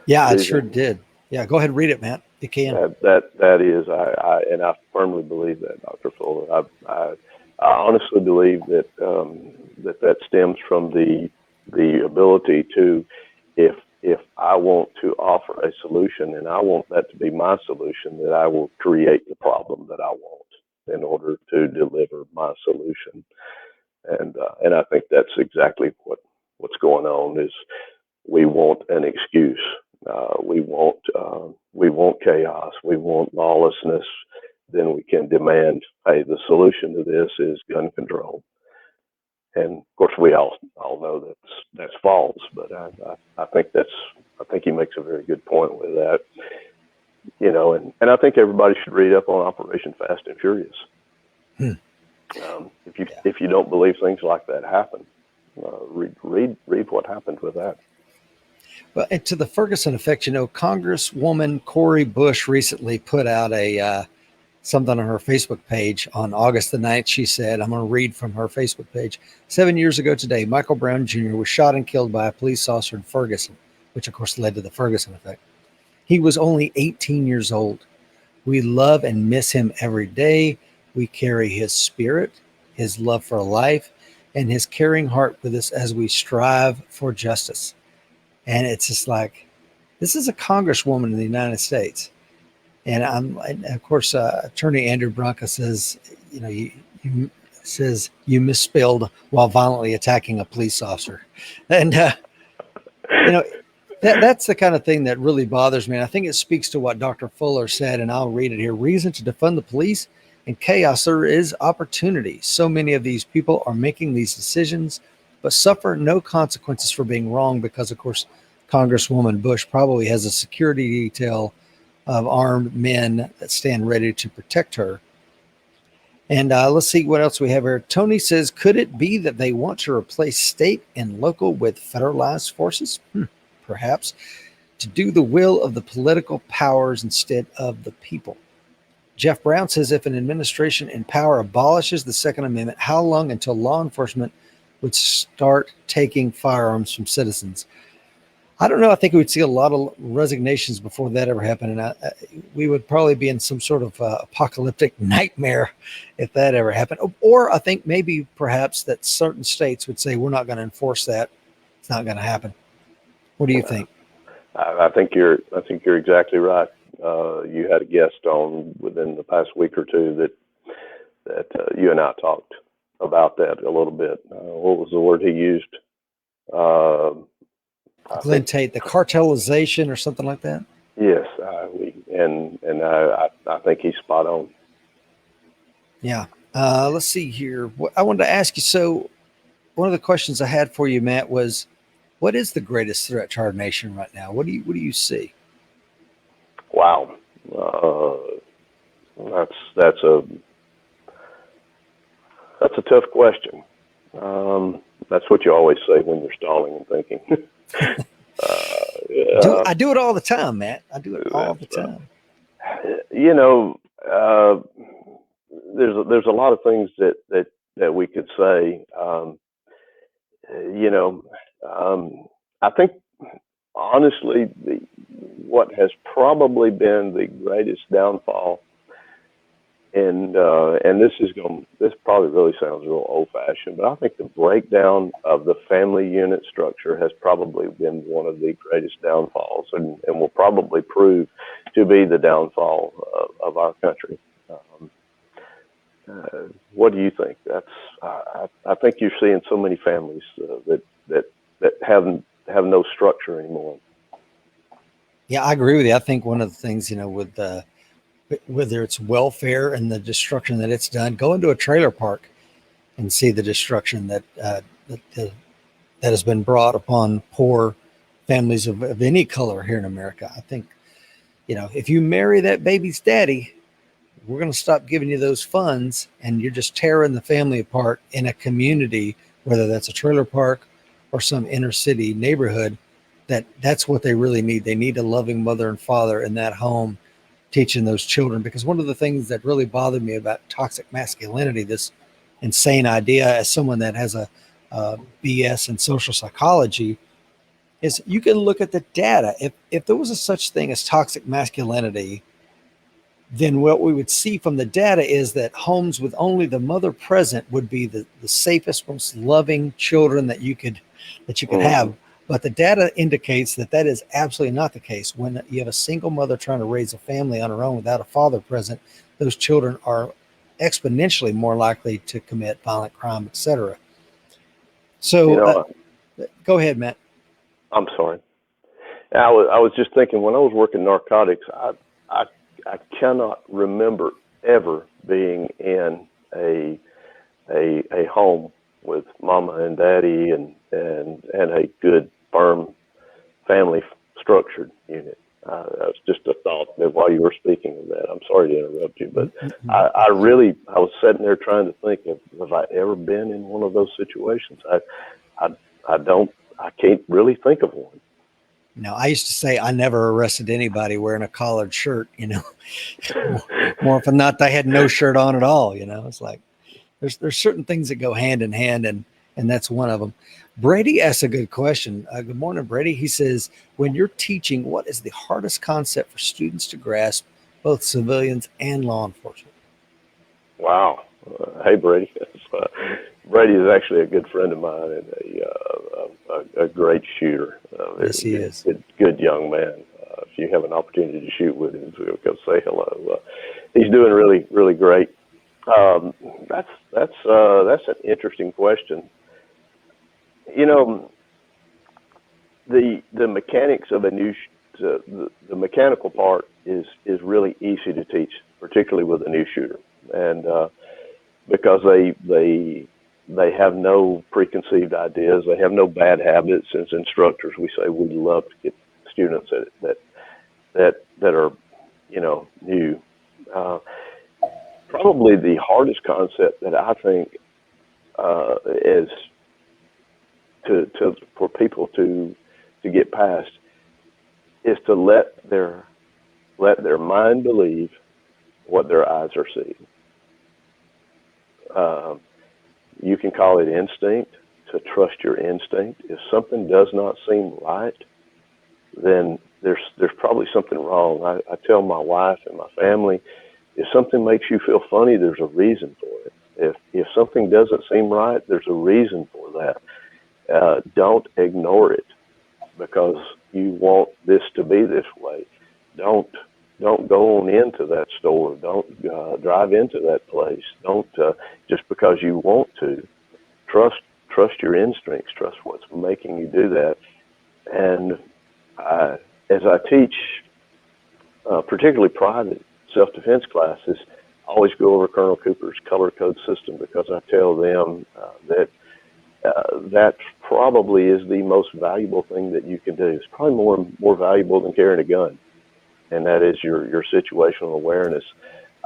Yeah, I sure did. Yeah, go ahead and read it, Matt. You can. That is, I firmly believe that, Dr. Fuller. I honestly believe that stems from the ability to, if if I want to offer a solution and I want that to be my solution, that I will create the problem that I want in order to deliver my solution. And I think that's exactly what's going on. Is we want an excuse. We want chaos. We want lawlessness. Then we can demand, hey, the solution to this is gun control. And of course, we all know that's false. But I think he makes a very good point with that. You know, and I think everybody should read up on Operation Fast and Furious. If you don't believe things like that happen, read what happened with that. Well, and to the Ferguson effect, you know, Congresswoman Cori Bush recently put out something on her Facebook page on August the 9th. She said, I'm going to read from her Facebook page. 7 years ago today, Michael Brown Jr. was shot and killed by a police officer in Ferguson, which of course led to the Ferguson effect. He was only 18 years old. We love and miss him every day. We carry his spirit, his love for life, and his caring heart with us as we strive for justice. And it's just like, this is a congresswoman in the United States. And of course, Attorney Andrew Branca says, you know, you misspelled while violently attacking a police officer. And, you know, that's the kind of thing that really bothers me. And I think it speaks to what Dr. Fuller said, and I'll read it here. Reason to defund the police. In chaos, there is opportunity. So many of these people are making these decisions, but suffer no consequences for being wrong because, of course, Congresswoman Bush probably has a security detail of armed men that stand ready to protect her. And let's see what else we have here. Tony says, could it be that they want to replace state and local with federalized forces? Perhaps. To do the will of the political powers instead of the people. Jeff Brown says, if an administration in power abolishes the Second Amendment, how long until law enforcement would start taking firearms from citizens? I don't know. I think we would see a lot of resignations before that ever happened. And we would probably be in some sort of apocalyptic nightmare if that ever happened. Or I think maybe perhaps that certain states would say, we're not going to enforce that. It's not going to happen. What do you think? I think you're exactly right. You had a guest on within the past week or two that you and I talked about that a little bit. What was the word he used? Glenn Tate, the cartelization or something like that. Yes, I think he's spot on. Yeah. Let's see here. I wanted to ask you. So, one of the questions I had for you, Matt, was, what is the greatest threat to our nation right now? What do you see? Wow, that's a tough question. That's what you always say when you're stalling and thinking. I do it all the time, Matt. I do it all the time. You know, there's a lot of things that we could say. You know, I think honestly, what has probably been the greatest downfall, and this probably really sounds real old-fashioned, but I think the breakdown of the family unit structure has probably been one of the greatest downfalls, and will probably prove to be the downfall of our country. What do you think? I think you're seeing so many families that have no structure anymore. Yeah, I agree with you. I think one of the things, you know, with whether it's welfare and the destruction that it's done, go into a trailer park and see the destruction that has been brought upon poor families of any color here in America. I think, you know, if you marry that baby's daddy, we're going to stop giving you those funds, and you're just tearing the family apart in a community, whether that's a trailer park or some inner city neighborhood. That's what they really need. They need a loving mother and father in that home, teaching those children. Because one of the things that really bothered me about toxic masculinity, this insane idea, as someone that has a BS in social psychology, is you can look at the data. If there was a such thing as toxic masculinity, then what we would see from the data is that homes with only the mother present would be the safest, most loving children that you could have. But the data indicates that that is absolutely not the case. When you have a single mother trying to raise a family on her own without a father present, those children are exponentially more likely to commit violent crime, etc. So go ahead, Matt. I'm sorry. I was just thinking, when I was working narcotics, I cannot remember ever being in a home with mama and daddy and a good firm family structured unit. That was just a thought that while you were speaking of that. I'm sorry to interrupt you, but I was sitting there trying to think, have I ever been in one of those situations? I can't really think of one. No, I used to say I never arrested anybody wearing a collared shirt, more often than not, they had no shirt on at all. It's like, there's certain things that go hand in hand, and that's one of them. Brady asks a good question. Good morning, Brady. He says, when you're teaching, what is the hardest concept for students to grasp, both civilians and law enforcement? Wow. Hey, Brady. Brady is actually a good friend of mine and a great shooter. Yes, he is. Good young man. If you have an opportunity to shoot with him, so go say hello. He's doing really, really great. That's an interesting question. The mechanics of the mechanical part is really easy to teach, particularly with a new shooter, and because they have no preconceived ideas, they have no bad habits. As instructors, we say we love to get students that are new. Probably the hardest concept that I think is for people to get past is to let their mind believe what their eyes are seeing. You can call it instinct, to trust your instinct. If something does not seem right, then there's probably something wrong. I tell my wife and my family, if something makes you feel funny, there's a reason for it. If something doesn't seem right, there's a reason for that. Don't ignore it because you want this to be this way. Don't go on into that store. Don't drive into that place. Don't just because you want to. Trust your instincts. Trust what's making you do that. And as I teach, particularly private self-defense classes, I always go over Colonel Cooper's color code system because I tell them that that probably is the most valuable thing that you can do. It's probably more valuable than carrying a gun, and that is your situational awareness.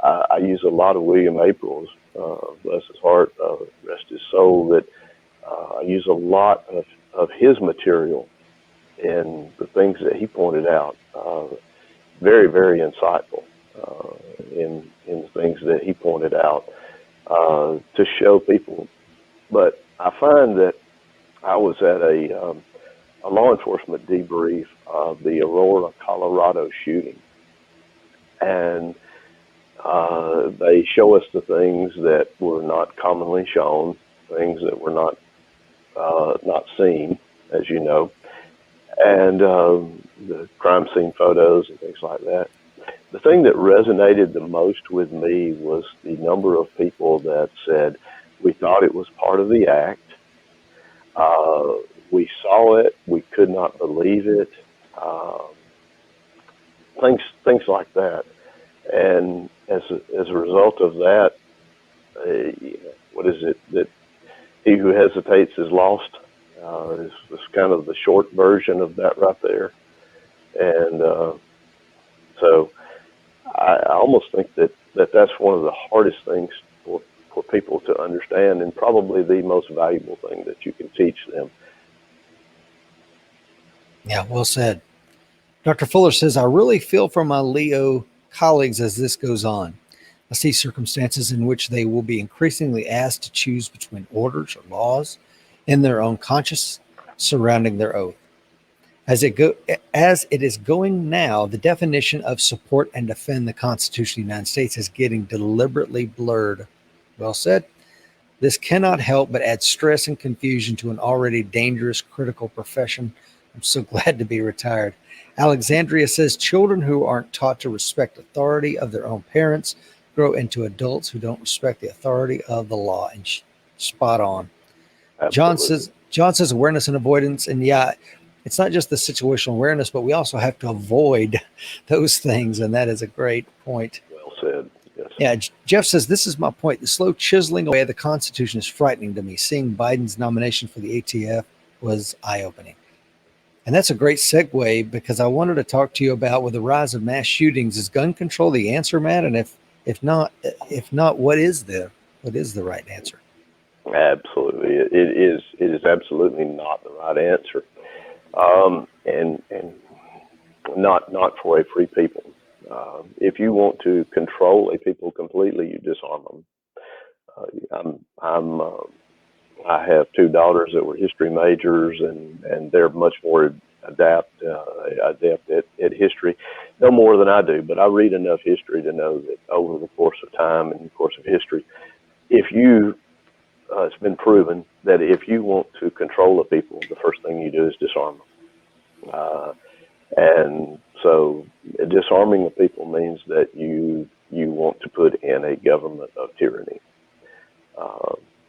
I use a lot of William April's, bless his heart, rest his soul, that I use a lot of his material and the things that he pointed out. Very, very insightful in the things that he pointed out to show people. But I find that I was at a law enforcement debrief of the Aurora, Colorado shooting, and they show us the things that were not commonly shown, things that were not seen, as you know, and the crime scene photos and things like that. The thing that resonated the most with me was the number of people that said, we thought it was part of the act. We saw it. We could not believe it. Things like that. And as a result of that, what is it? That he who hesitates is lost. Is kind of the short version of that right there. And so I almost think that that's one of the hardest things for people to understand, and probably the most valuable thing that you can teach them. Yeah, well said. Dr. Fuller says, I really feel for my Leo colleagues as this goes on. I see circumstances in which they will be increasingly asked to choose between orders or laws in their own conscience surrounding their oath. As it is going now, the definition of support and defend the Constitution of the United States is getting deliberately blurred. Well said. This cannot help but add stress and confusion to an already dangerous, critical profession I'm so glad to be retired. Alexandria says children who aren't taught to respect authority of their own parents grow into adults who don't respect the authority of the law. And spot on. Absolutely. John says awareness and avoidance. And yeah, it's not just the situational awareness, but we also have to avoid those things. And that is a great point. Well said. Yes. Yeah, Jeff says, this is my point. The slow chiseling away of the Constitution is frightening to me. Seeing Biden's nomination for the ATF was eye-opening. And that's a great segue, because I wanted to talk to you about, with the rise of mass shootings, is gun control the answer, Matt? And if not, what is the right answer? Absolutely, it is absolutely not the right answer, and not for a free people. If you want to control a people completely, you disarm them. I have two daughters that were history majors, and they're much more adept at history, no more than I do. But I read enough history to know that over the course of time and the course of history, it's been proven that if you want to control a people, the first thing you do is disarm them. And so disarming the people means that you want to put in a government of tyranny.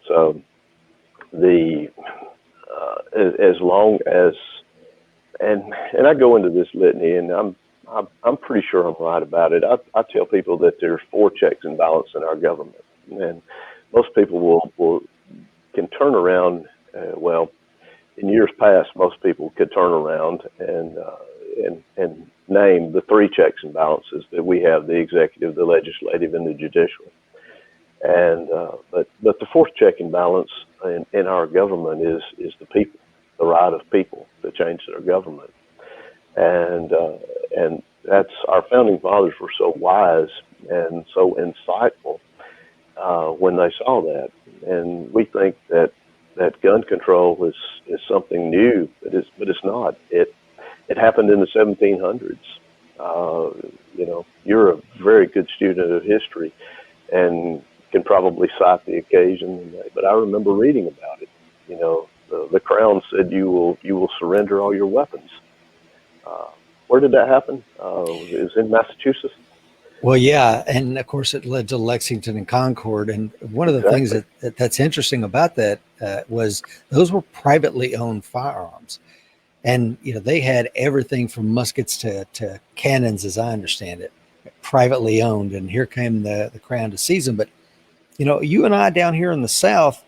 So as long as, and I go into this litany, and I'm pretty sure I'm right about it. I tell people that there's 4 checks and balances in our government, and most people can turn around. Well, in years past, most people could turn around and name the 3 checks and balances that we have: the executive, the legislative, and the judicial. And but the 4th check and balance in our government is the people, the right of people to change their government. And that's, our founding fathers were so wise and so insightful when they saw that. And we think that gun control is something new, but it's not. It happened in the 1700s. You're a very good student of history and can probably cite the occasion, but I remember reading about it. The Crown said you will surrender all your weapons. Where did that happen? It was in Massachusetts. Well, yeah, and of course it led to Lexington and Concord. And one of the things that's interesting about that was those were privately owned firearms, and they had everything from muskets to cannons, as I understand it, privately owned. And here came the Crown to seize them. But you and I down here in the South,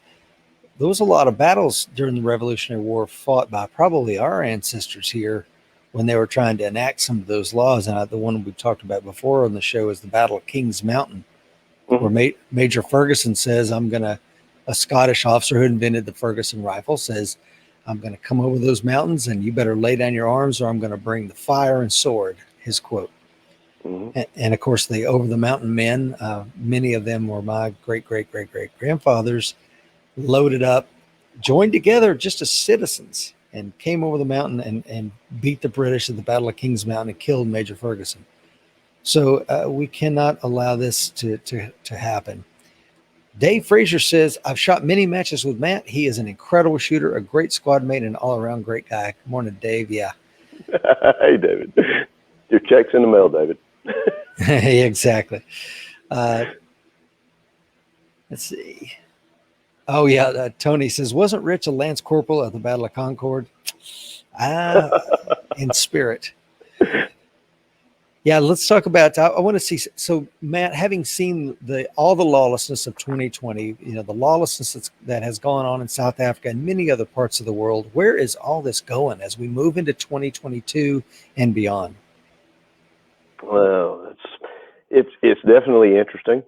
there was a lot of battles during the Revolutionary War fought by probably our ancestors here when they were trying to enact some of those laws. And the one we've talked about before on the show is the Battle of Kings Mountain, where Major Ferguson says, a Scottish officer who invented the Ferguson rifle says, I'm going to come over those mountains and you better lay down your arms or I'm going to bring the fire and sword, his quote. And of course, the over the mountain men, many of them were my great grandfathers, loaded up, joined together just as citizens, and came over the mountain and beat the British at the Battle of Kings Mountain and killed Major Ferguson. So we cannot allow this to happen. Dave Frazier says, I've shot many matches with Matt. He is an incredible shooter, a great squad mate, and an all-around great guy. Good morning, Dave. Yeah. Hey, David. Your check's in the mail, David. Exactly. Let's see. Oh, yeah. Tony says, wasn't Rich a Lance Corporal at the Battle of Concord? In spirit. Yeah, let's talk about, I want to see, so Matt, having seen all the lawlessness of 2020, the lawlessness that has gone on in South Africa and many other parts of the world, where is all this going as we move into 2022 and beyond? Well, it's definitely interesting.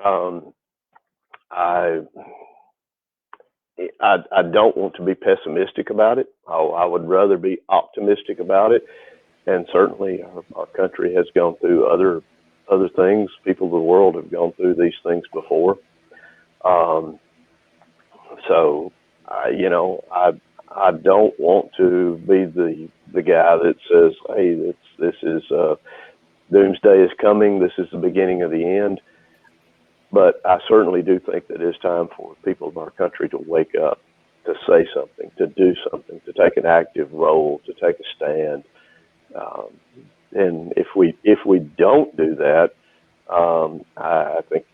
I don't want to be pessimistic about it. I would rather be optimistic about it. And certainly our country has gone through other things. People of the world have gone through these things before. So I don't want to be the guy that says, hey, this is doomsday is coming. This is the beginning of the end. But I certainly do think that it's time for people of our country to wake up to say something, to do something, to take an active role, to take a stand. And if we don't do that, I think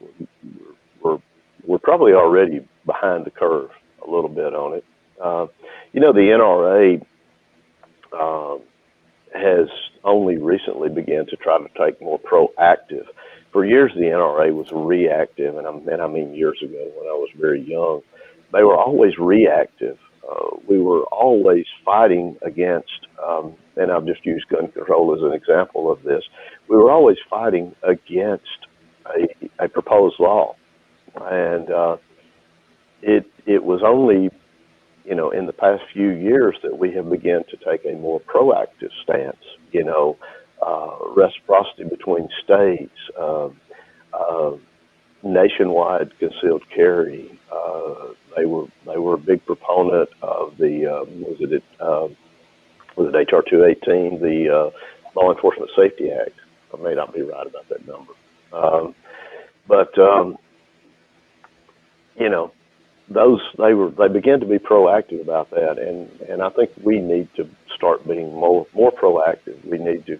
we're probably already behind the curve a little bit on it. The NRA has only recently began to try to take more proactive. For years, the NRA was reactive, and I mean years ago when I was very young. They were always reactive. We were always fighting against, and I've just used gun control as an example of this. We were always fighting against a proposed law, and it was only, in the past few years that we have begun to take a more proactive stance. Reciprocity between states, nationwide concealed carry. They were a big proponent of the was it HR 218, the Law Enforcement Safety Act. I may not be right about that number, but they began to be proactive about that, and I think we need to start being more proactive. We need to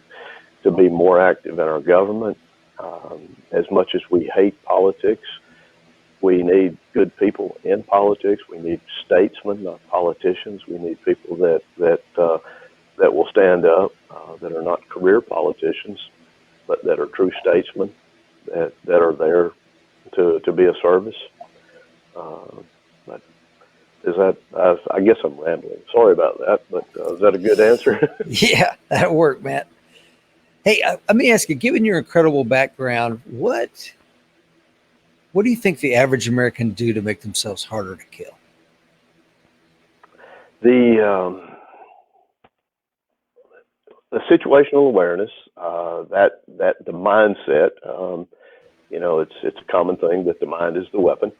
be more active in our government. As much as we hate politics, we need good people in politics. We need statesmen, not politicians. We need people that will stand up, that are not career politicians, but that are true statesmen, that are there to be of service. But is that? I guess I'm rambling. Sorry about that, but is that a good answer? Yeah, that'll work, Matt. Hey, let me ask you, given your incredible background, what do you think the average American do to make themselves harder to kill? The situational awareness, that the mindset, it's a common thing that the mind is the weapon,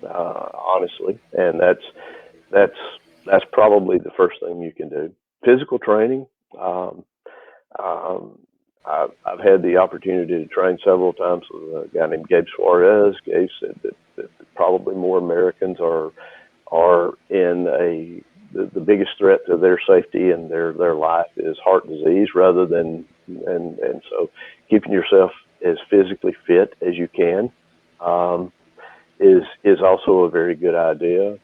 honestly, and that's probably the first thing you can do. Physical training. I've had the opportunity to train several times with a guy named Gabe Suarez. Gabe said that probably more Americans are in the biggest threat to their safety and their life is heart disease rather than, and so keeping yourself as physically fit as you can is also a very good idea,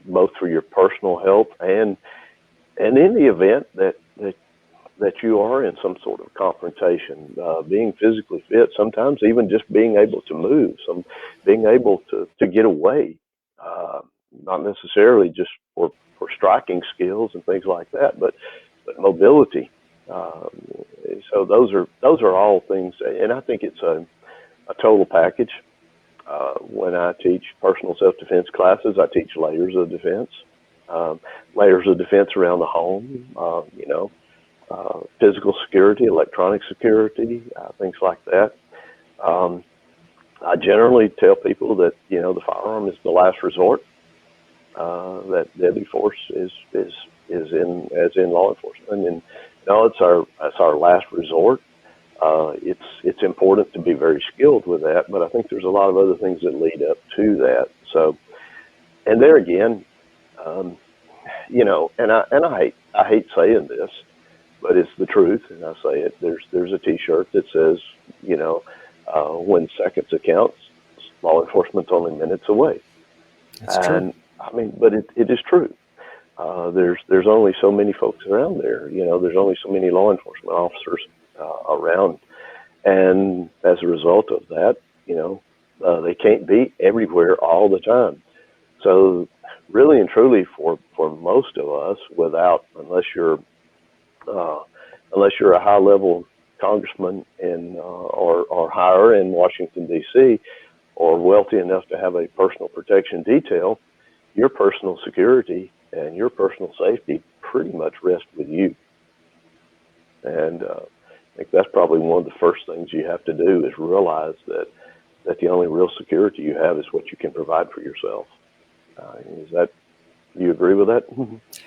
both for your personal health and in the event that you are in some sort of confrontation. Being physically fit, sometimes even just being able to move, being able to get away, not necessarily just for striking skills and things like that, but mobility. So those are all things, and I think it's a total package. When I teach personal self-defense classes, I teach layers of defense around the home, physical security, electronic security, things like that. I generally tell people that, the firearm is the last resort, that deadly force is in law enforcement, and it's our last resort. It's important to be very skilled with that, but I think there's a lot of other things that lead up to that. So, and there again, and I hate saying this, but it's the truth, and I say it. There's a T-shirt that says, when seconds accounts, law enforcement's only minutes away. That's true. I mean, but it is true. There's only so many folks around there. There's only so many law enforcement officers around, and as a result of that, they can't be everywhere all the time. So, really and truly, for most of us, unless you're a high-level congressman or higher in Washington, D.C., or wealthy enough to have a personal protection detail, your personal security and your personal safety pretty much rest with you. And I think that's probably one of the first things you have to do is realize that the only real security you have is what you can provide for yourself. Do you agree with that?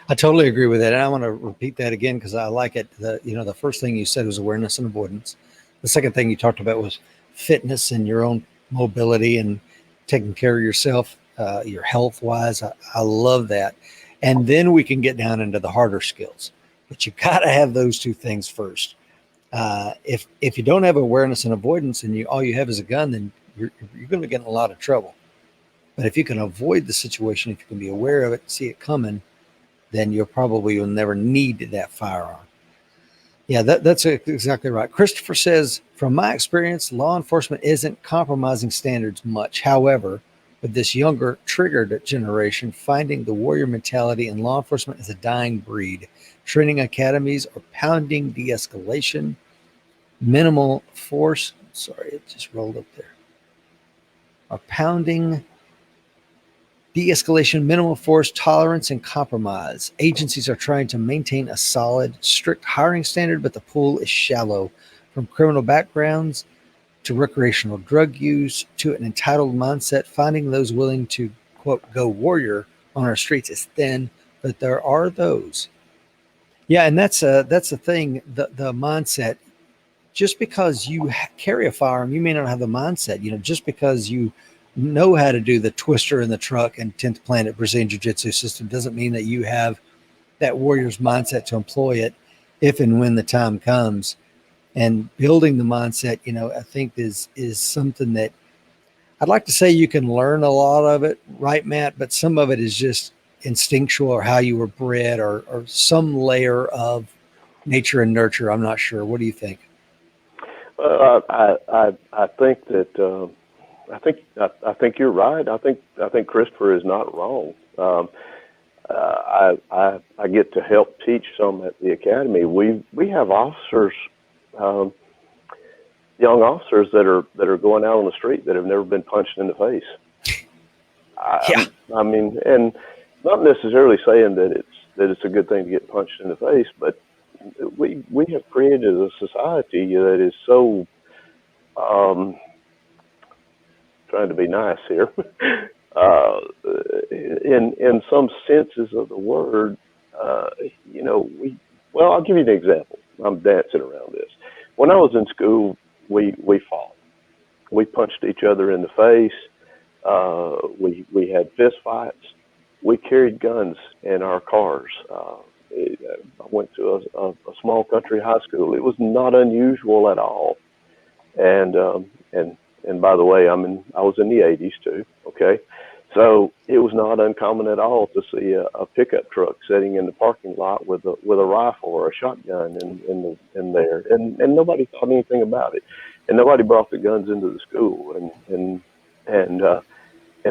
I totally agree with that. And I want to repeat that again because I like it. The first thing you said was awareness and avoidance. The second thing you talked about was fitness and your own mobility and taking care of yourself. your health wise. I love that. And then we can get down into the harder skills. But you got to have those two things first. If you don't have awareness and avoidance, and all you have is a gun, then you're going to get in a lot of trouble. But if you can avoid the situation, if you can be aware of it, see it coming, then you'll never need that firearm. Yeah, that's exactly right. Christopher says, from my experience, law enforcement isn't compromising standards much. However, with this younger, triggered generation, finding the warrior mentality in law enforcement is a dying breed. Training academies are pounding de-escalation, minimal force. Sorry, it just rolled up there. Are pounding de-escalation, minimal force, tolerance, and compromise. Agencies are trying to maintain a solid, strict hiring standard, but the pool is shallow. From criminal backgrounds to recreational drug use to an entitled mindset, finding those willing to, quote, go warrior on our streets is thin, but there are those. Yeah, and that's the thing, the mindset. Just because you carry a firearm, you may not have the mindset. Just because you know how to do the twister in the truck and 10th Planet Brazilian Jiu-Jitsu system doesn't mean that you have that warrior's mindset to employ it if and when the time comes. And building the mindset, I think is something that I'd like to say you can learn a lot of it, right, Matt? But some of it is just instinctual, or how you were bred, or some layer of nature and nurture. I'm not sure. What do you think? I think that I think you're right. I think Christopher is not wrong. I get to help teach some at the academy. We have officers, young officers that are going out on the street that have never been punched in the face. I mean, and not necessarily saying that it's a good thing to get punched in the face, but we have created a society that is so trying to be nice here. In some senses of the word, I'll give you an example. I'm dancing around this. When I was in school, we fought. We punched each other in the face. We had fist fights. We carried guns in our cars. I went to a small country high school. It was not unusual at all. And by the way, I was in the 80s too. Okay. So it was not uncommon at all to see a pickup truck sitting in the parking lot with a rifle or a shotgun in there, and nobody thought anything about it, and nobody brought the guns into the school, and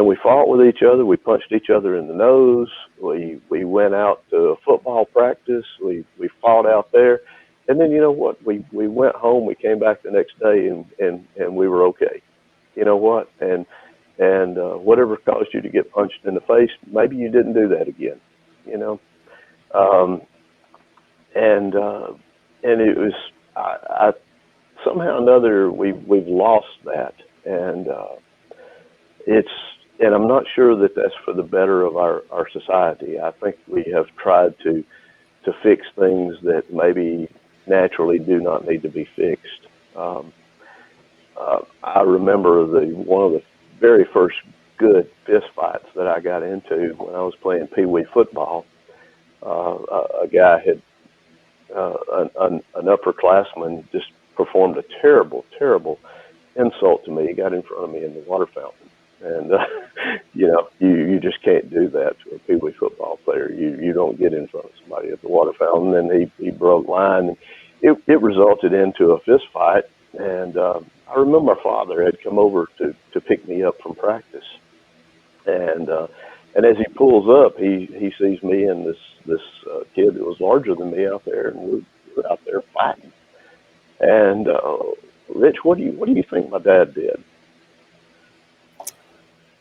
we fought with each other. We punched each other in the nose. We went out to a football practice. We fought out there, and then you know what? We went home. We came back the next day, and we were okay. You know what? And whatever caused you to get punched in the face, maybe you didn't do that again, and it was, I somehow or another, we've lost that. And and I'm not sure that that's for the better of our society. I think we have tried to fix things that maybe naturally do not need to be fixed. I remember one of the very first good fist fights that I got into when I was playing Pee Wee football. A guy had an upperclassman just performed a terrible insult to me. He got in front of me in the water fountain, and you just can't do that to a Pee Wee football player. You don't get in front of somebody at the water fountain. And he broke line. It resulted into a fist fight, and I remember my father had come over to pick me up from practice, and as he pulls up, he sees me and this kid that was larger than me out there, and we're out there fighting. And Rich, what do you think my dad did?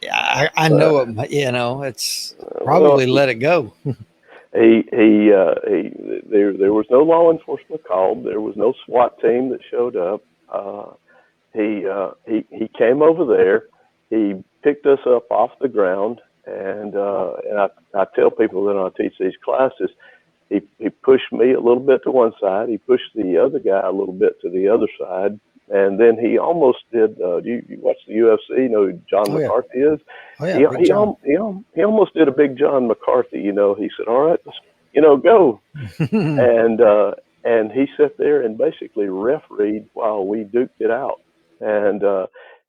Yeah, I know it. It's probably let it go. There was no law enforcement called. There was no SWAT team that showed up. He came over there. He picked us up off the ground, and I tell people that I teach these classes, he pushed me a little bit to one side. He pushed the other guy a little bit to the other side, And then he almost did. You watch the UFC? You know who John Oh yeah. McCarthy is? Oh yeah. Big John. He almost did a big John McCarthy. You know, he said, "All right, let's, go." and he sat there and basically refereed while we duked it out. And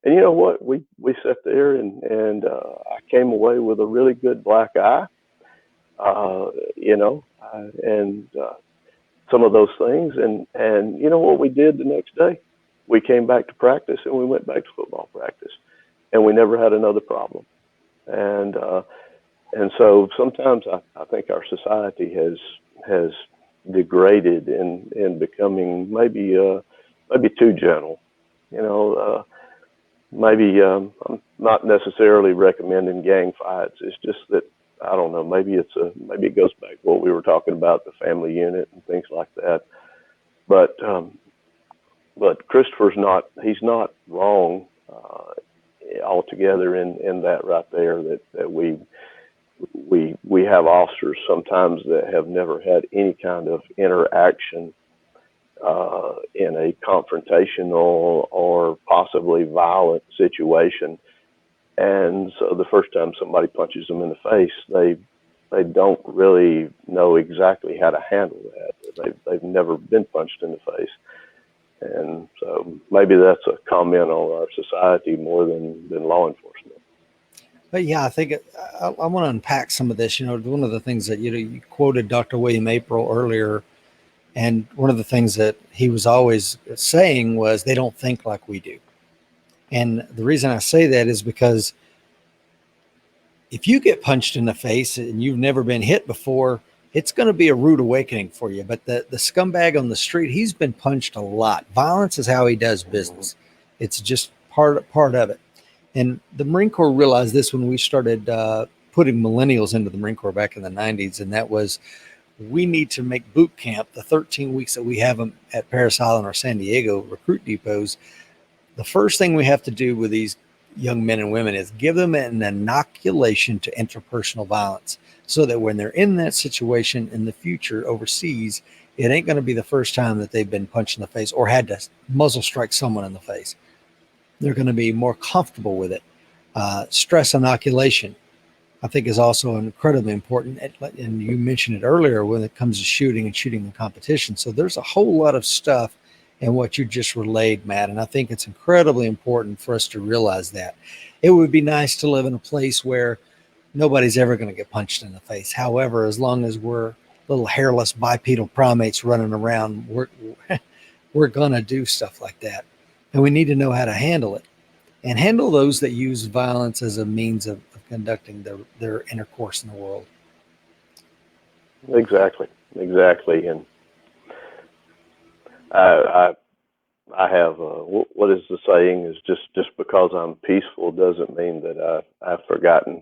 you know what? We sat there and I came away with a really good black eye. You know, and some of those things. And you know what we did the next day? We came back to practice and we went back to football practice, and we never had another problem. And so sometimes I think our society has degraded in becoming maybe too gentle. You know, maybe I'm not necessarily recommending gang fights. It's just that I don't know. Maybe it goes back to what we were talking about, the family unit and things like that. But Christopher's he's not wrong altogether in that right there. That we have officers sometimes that have never had any kind of interaction in a confrontational or possibly violent situation. And so the first time somebody punches them in the face, they don't really know exactly how to handle that. They've never been punched in the face. And so maybe that's a comment on our society more than law enforcement. But yeah, I think I want to unpack some of this. You know, one of the things that you quoted Dr. William April earlier, and one of the things that he was always saying was they don't think like we do. And the reason I say that is because if you get punched in the face and you've never been hit before, it's going to be a rude awakening for you. But the scumbag on the street, he's been punched a lot. Violence is how he does business. It's just part of it. And the Marine Corps realized this when we started putting millennials into the Marine Corps back in the 90s. And that was, we need to make boot camp, the 13 weeks that we have them at Parris Island or San Diego recruit depots. The first thing we have to do with these young men and women is give them an inoculation to interpersonal violence, so that when they're in that situation in the future overseas, it ain't going to be the first time that they've been punched in the face or had to muzzle strike someone in the face. They're going to be more comfortable with it. Stress inoculation, I think, is also incredibly important. And you mentioned it earlier when it comes to shooting in competition. So there's a whole lot of stuff in what you just relayed, Matt. And I think it's incredibly important for us to realize that. It would be nice to live in a place where nobody's ever going to get punched in the face. However, as long as we're little hairless bipedal primates running around, we're going to do stuff like that. And we need to know how to handle it, and handle those that use violence as a means of conducting their intercourse in the world. Exactly. And I have what is the saying is just because I'm peaceful doesn't mean that I've forgotten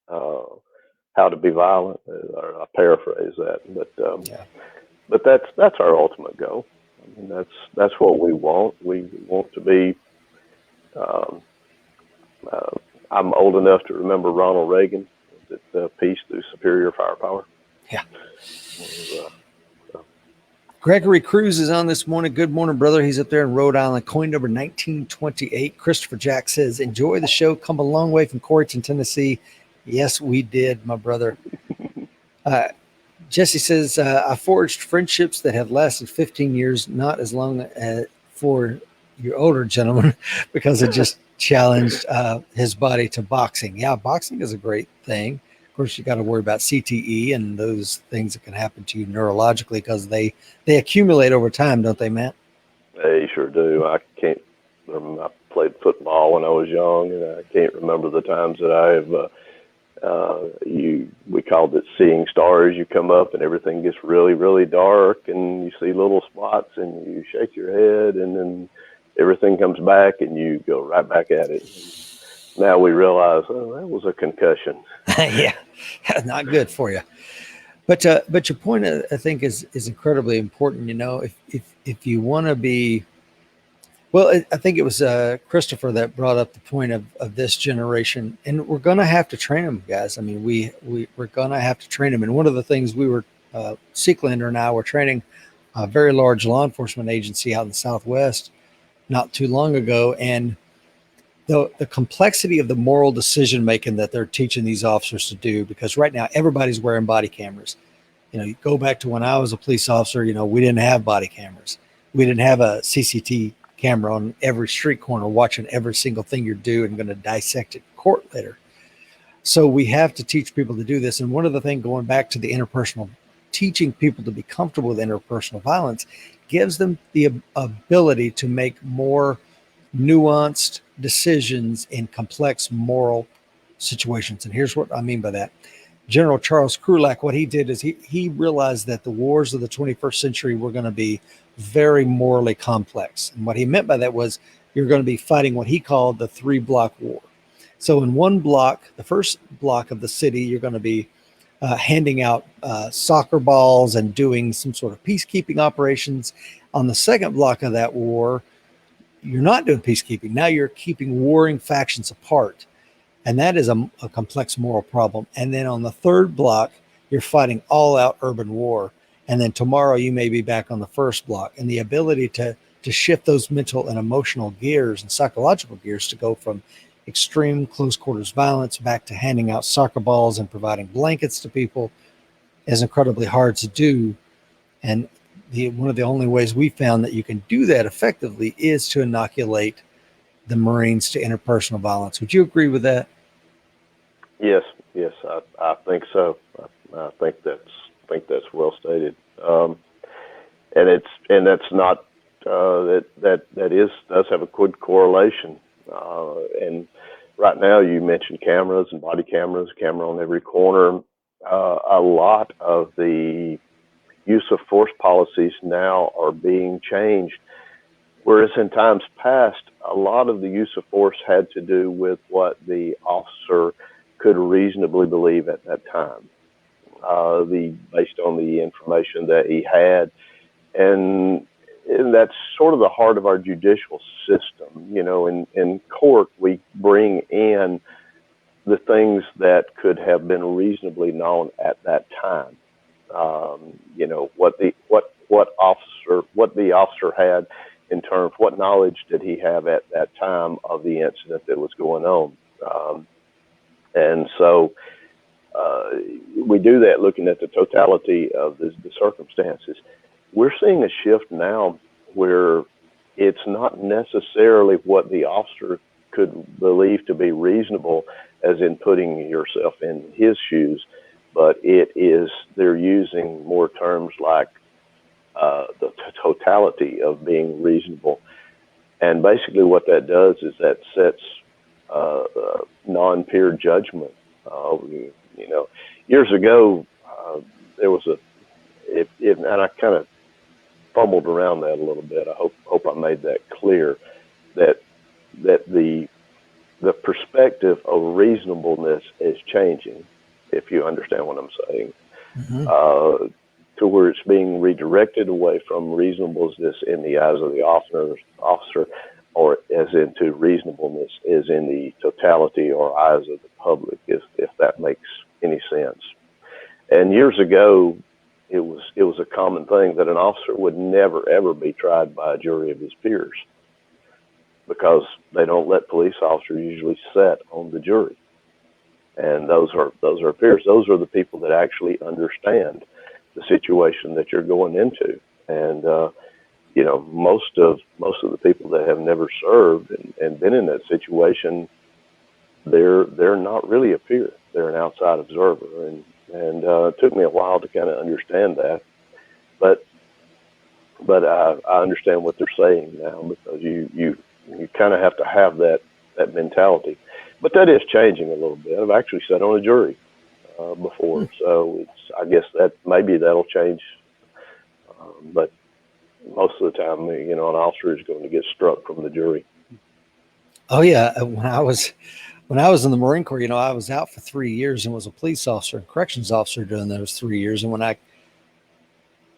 how to be violent. Or I paraphrase that, but that's our ultimate goal. I mean, that's what we want. We want to be. I'm old enough to remember Ronald Reagan. Peace through superior firepower. Yeah. Gregory Cruz is on this morning. Good morning, brother. He's up there in Rhode Island. Coin number 1928. Christopher Jack says, enjoy the show. Come a long way from Coreyton, Tennessee. Yes, we did, my brother. Jesse says, I forged friendships that have lasted 15 years, not as long as for your older gentleman, because it just challenged his body to boxing. Yeah, boxing is a great thing. Of course, you got to worry about CTE and those things that can happen to you neurologically, because they accumulate over time, don't they, Matt? They sure do. I can't remember. I played football when I was young, and I can't remember the times that I have. We called it seeing stars. You come up and everything gets really, really dark, and you see little spots, and you shake your head, and then everything comes back, and you go right back at it. Now we realize, oh, that was a concussion. Yeah, not good for you. But your point, I think, is incredibly important. You know, if you want to be, well, I think it was Christopher that brought up the point of this generation, and we're going to have to train them, guys. I mean, we're going to have to train them. And one of the things we were, Seeklander and I were training a very large law enforcement agency out in the Southwest. not too long ago, and the complexity of the moral decision making that they're teaching these officers to do, because right now everybody's wearing body cameras. You go back to when I was a police officer, we didn't have body cameras. We didn't have a CCT camera on every street corner watching every single thing you do and going to dissect it in court later. So we have to teach people to do this. And one of the things, going back to the interpersonal, teaching people to be comfortable with interpersonal violence gives them the ability to make more nuanced decisions in complex moral situations. And here's what I mean by that. General Charles Krulak, what he did is he realized that the wars of the 21st century were going to be very morally complex. And what he meant by that was you're going to be fighting what he called the 3-block war. So in one block, the first block of the city, you're going to be handing out soccer balls and doing some sort of peacekeeping operations. On the second block of that war, you're not doing peacekeeping. Now you're keeping warring factions apart. And that is a complex moral problem. And then on the third block, you're fighting all out urban war. And then tomorrow you may be back on the first block. And the ability to shift those mental and emotional gears and psychological gears to go from extreme close quarters violence back to handing out soccer balls and providing blankets to people is incredibly hard to do. And one of the only ways we found that you can do that effectively is to inoculate the Marines to interpersonal violence. Would you agree with that? Yes, I think so. I think that's well stated. And that's not that does have a good correlation. And right now, you mentioned cameras and body cameras, camera on every corner. A lot of the use of force policies now are being changed. Whereas in times past, a lot of the use of force had to do with what the officer could reasonably believe at that time, based on the information that he had. And that's sort of the heart of our judicial system. In court, we bring in the things that could have been reasonably known at that time. What the officer had in terms, what knowledge did he have at that time of the incident that was going on. And so we do that looking at the totality of the circumstances. We're seeing a shift now where it's not necessarily what the officer could believe to be reasonable, as in putting yourself in his shoes, but they're using more terms like the totality of being reasonable. And basically what that does is that sets non-peer judgment. Years ago, there was and I kind of fumbled around that a little bit. I hope I made that clear, that the perspective of reasonableness is changing, if you understand what I'm saying, to where it's being redirected away from reasonableness in the eyes of the officer, or as into reasonableness is in the totality or eyes of the public, if that makes any sense. And years ago, it was a common thing that an officer would never, ever be tried by a jury of his peers, because they don't let police officers usually sit on the jury. And those are peers. Those are the people that actually understand the situation that you're going into. And most of the people that have never served and been in that situation, they're not really a peer. They're an outside observer. And it took me a while to kind of understand that, but I understand what they're saying now, because you kind of have to have that mentality. But that is changing a little bit. I've actually sat on a jury before, so I guess that maybe that'll change. But most of the time, an officer is going to get struck from the jury. Oh yeah, when I was in the Marine Corps, I was out for 3 years and was a police officer and corrections officer during those 3 years. And when I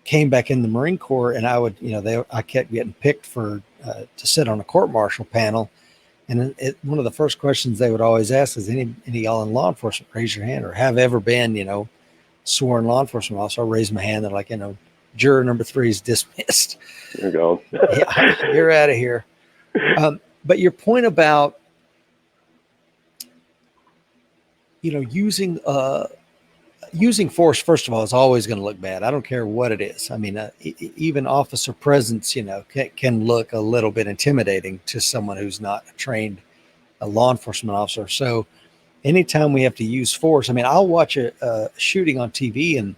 came back in the Marine Corps, and I would, I kept getting picked for to sit on a court-martial panel. And one of the first questions they would always ask is, any y'all in law enforcement, raise your hand, or have ever been, sworn law enforcement officer. I raised my hand. They're like, juror number 3 is dismissed. You're gone. Yeah, you're out of here. But your point about, using force, first of all, is always going to look bad. I don't care what it is. I mean, even officer presence, can look a little bit intimidating to someone who's not trained a law enforcement officer. So anytime we have to use force, I mean, I'll watch a shooting on TV and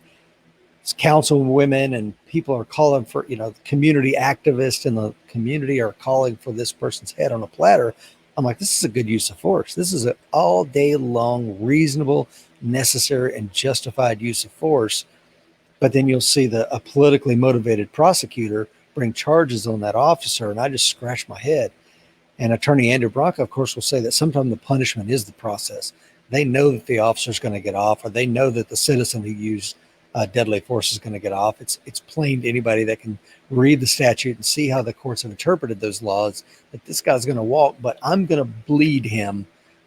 council women and people are calling for, community activists in the community are calling for this person's head on a platter. I'm like, this is a good use of force. This is an all day long, reasonable, necessary, and justified use of force. But then you'll see a politically motivated prosecutor bring charges on that officer, and I just scratch my head. And Attorney Andrew Bronco, of course, will say that sometimes the punishment is the process. They know that the officer's going to get off, or they know that the citizen who used deadly force is going to get off. It's plain to anybody that can read the statute and see how the courts have interpreted those laws that this guy's going to walk, but I'm going to bleed him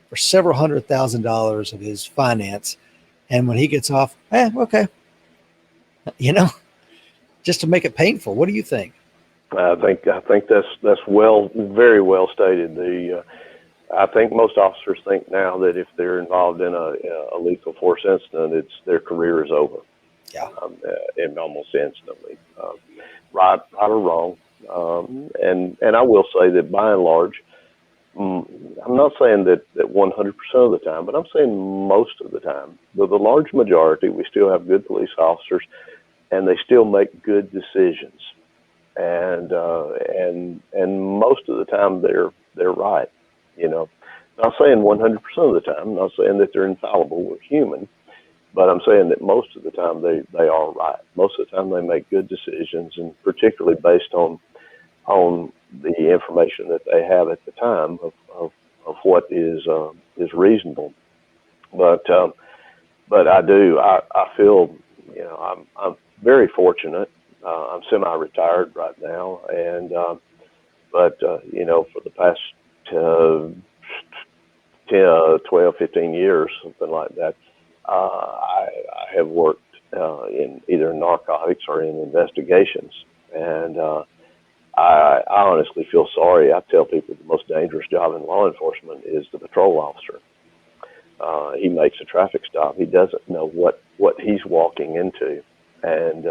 for several $100,000 of his finance. And when he gets off, okay, just to make it painful. What do you think? I think that's very well stated. I think most officers think now that if they're involved in a lethal force incident, their career is over. Yeah, and almost instantly, right or wrong. And I will say that by and large, I'm not saying that 100% of the time, but I'm saying most of the time, but the large majority, we still have good police officers, and they still make good decisions. And most of the time they're right. Not saying 100% of the time. Not saying that they're infallible. We're human, but I'm saying that most of the time they are right. Most of the time they make good decisions, and particularly based on the information that they have at the time of what is reasonable. But I feel I'm very fortunate. I'm semi-retired right now, and but for the past 10, 12, 15 years, something like that, I have worked in either narcotics or in investigations, and I honestly feel sorry. I tell people the most dangerous job in law enforcement is the patrol officer. He makes a traffic stop. He doesn't know what he's walking into, and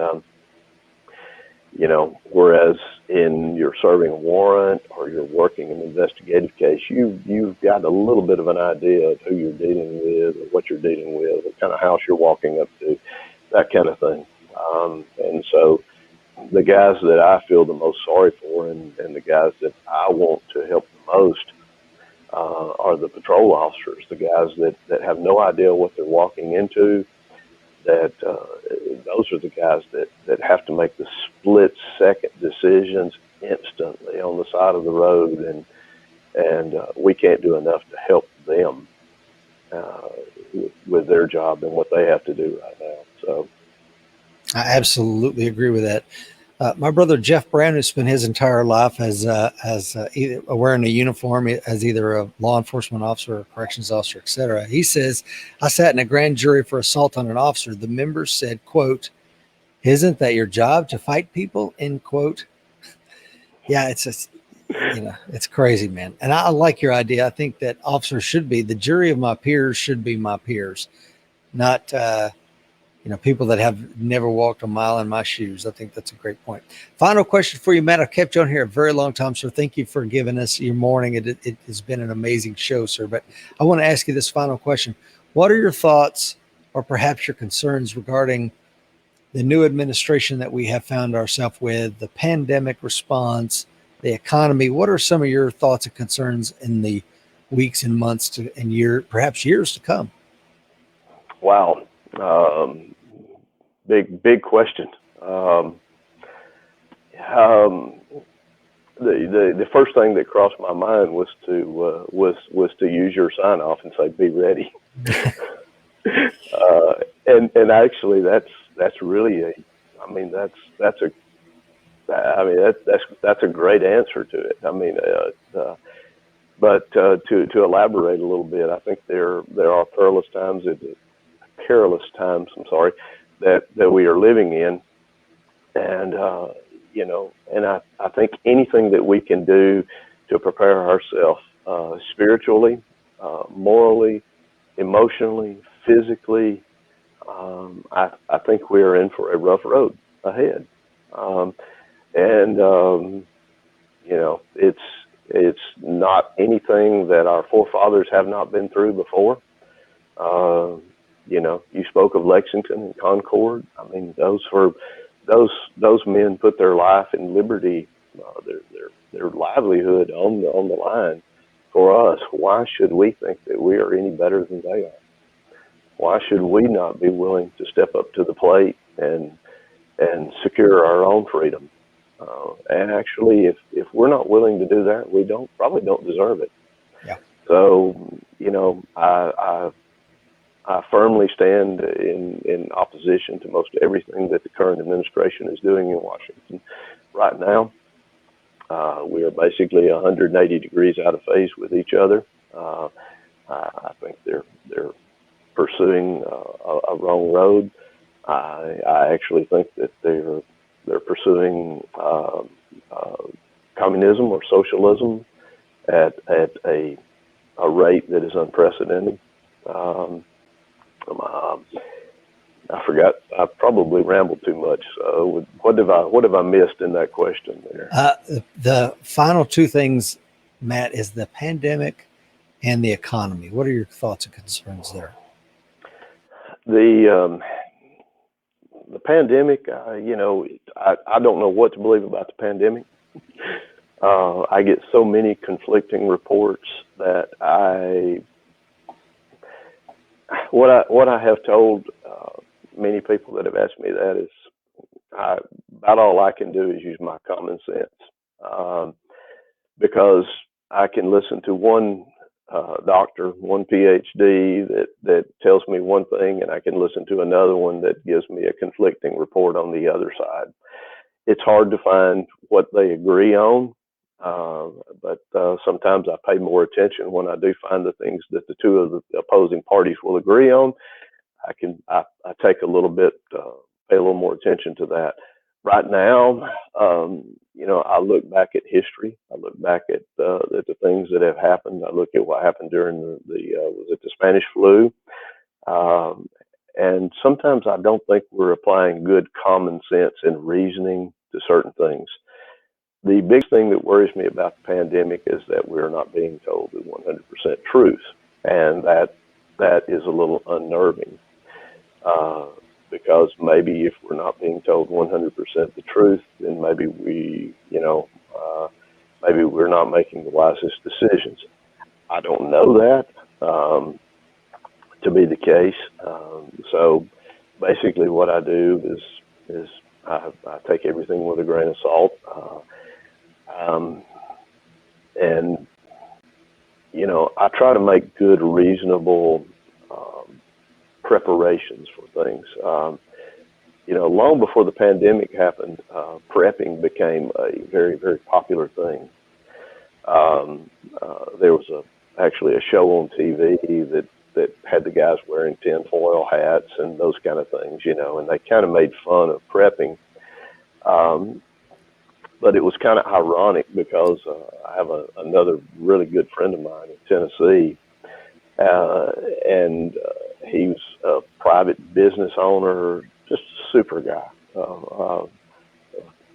whereas you're serving a warrant or you're working an investigative case, you've got a little bit of an idea of who you're dealing with, or what you're dealing with, what kind of house you're walking up to, that kind of thing. And so the guys that I feel the most sorry for, and the guys that I want to help the most, are the patrol officers, the guys that have no idea what they're walking into. That those are the guys that have to make the split-second decisions instantly on the side of the road, and we can't do enough to help them with their job and what they have to do right now. So, I absolutely agree with that. My brother Jeff Brown, who spent his entire life as either wearing a uniform as either a law enforcement officer or corrections officer, etc., he says, I sat in a grand jury for assault on an officer. The members said, quote, "Isn't that your job to fight people?" End quote. Yeah, it's crazy, man. And I like your idea. I think that officers should be, the jury of my peers should be my peers, not people that have never walked a mile in my shoes. I think that's a great point. Final question for you, Matt. I've kept you on here a very long time, so thank you for giving us your morning. It has been an amazing show, sir. But I want to ask you this final question. What are your thoughts or perhaps your concerns regarding the new administration that we have found ourselves with, the pandemic response, the economy? What are some of your thoughts and concerns in the weeks and months and perhaps years to come? Wow. Big question. The first thing that crossed my mind was to use your sign off and say, "Be ready." And actually, that's really that's a great answer to it. I mean, but to elaborate a little bit, I think there are perilous times. I'm sorry, that we are living in, and and I think anything that we can do to prepare ourselves spiritually, morally, emotionally, physically. I think we are in for a rough road ahead. And it's not anything that our forefathers have not been through before. You spoke of Lexington and Concord. I mean, those men put their life and liberty, their livelihood on the line for us. Why should we think that we are any better than they are? Why should we not be willing to step up to the plate and secure our own freedom? And actually, if we're not willing to do that, we probably don't deserve it. Yeah. So, I firmly stand in opposition to most everything that the current administration is doing in Washington right now. We are basically 180 degrees out of phase with each other. I think they're pursuing a wrong road. I actually think that they're pursuing communism or socialism at a rate that is unprecedented. I forgot. I probably rambled too much. So what have I missed in that question there? The final two things, Matt, is the pandemic and the economy. What are your thoughts and concerns there? The pandemic, I don't know what to believe about the pandemic. I get so many conflicting reports that what I have told many people that have asked me that is about all I can do is use my common sense, because I can listen to one doctor, one PhD that tells me one thing, and I can listen to another one that gives me a conflicting report on the other side. It's hard to find what they agree on, but sometimes I pay more attention when I do find the things that the two of the opposing parties will agree on. I take a little bit, pay a little more attention to that. Right now, I look back at history. I look back at the things that have happened. I look at what happened during the Spanish flu. And sometimes I don't think we're applying good common sense and reasoning to certain things. The big thing that worries me about the pandemic is that we're not being told the 100% truth. And that is a little unnerving. Because maybe if we're not being told 100% the truth, then maybe maybe we're not making the wisest decisions. I don't know that to be the case. So basically, what I do is I take everything with a grain of salt, and I try to make good, reasonable preparations for things. Long before the pandemic happened, prepping became a very, very popular thing. There was actually a show on TV that had the guys wearing tinfoil hats and those kind of things, and they kind of made fun of prepping. But it was kind of ironic because I have another really good friend of mine in Tennessee, and he was a private business owner, just a super guy,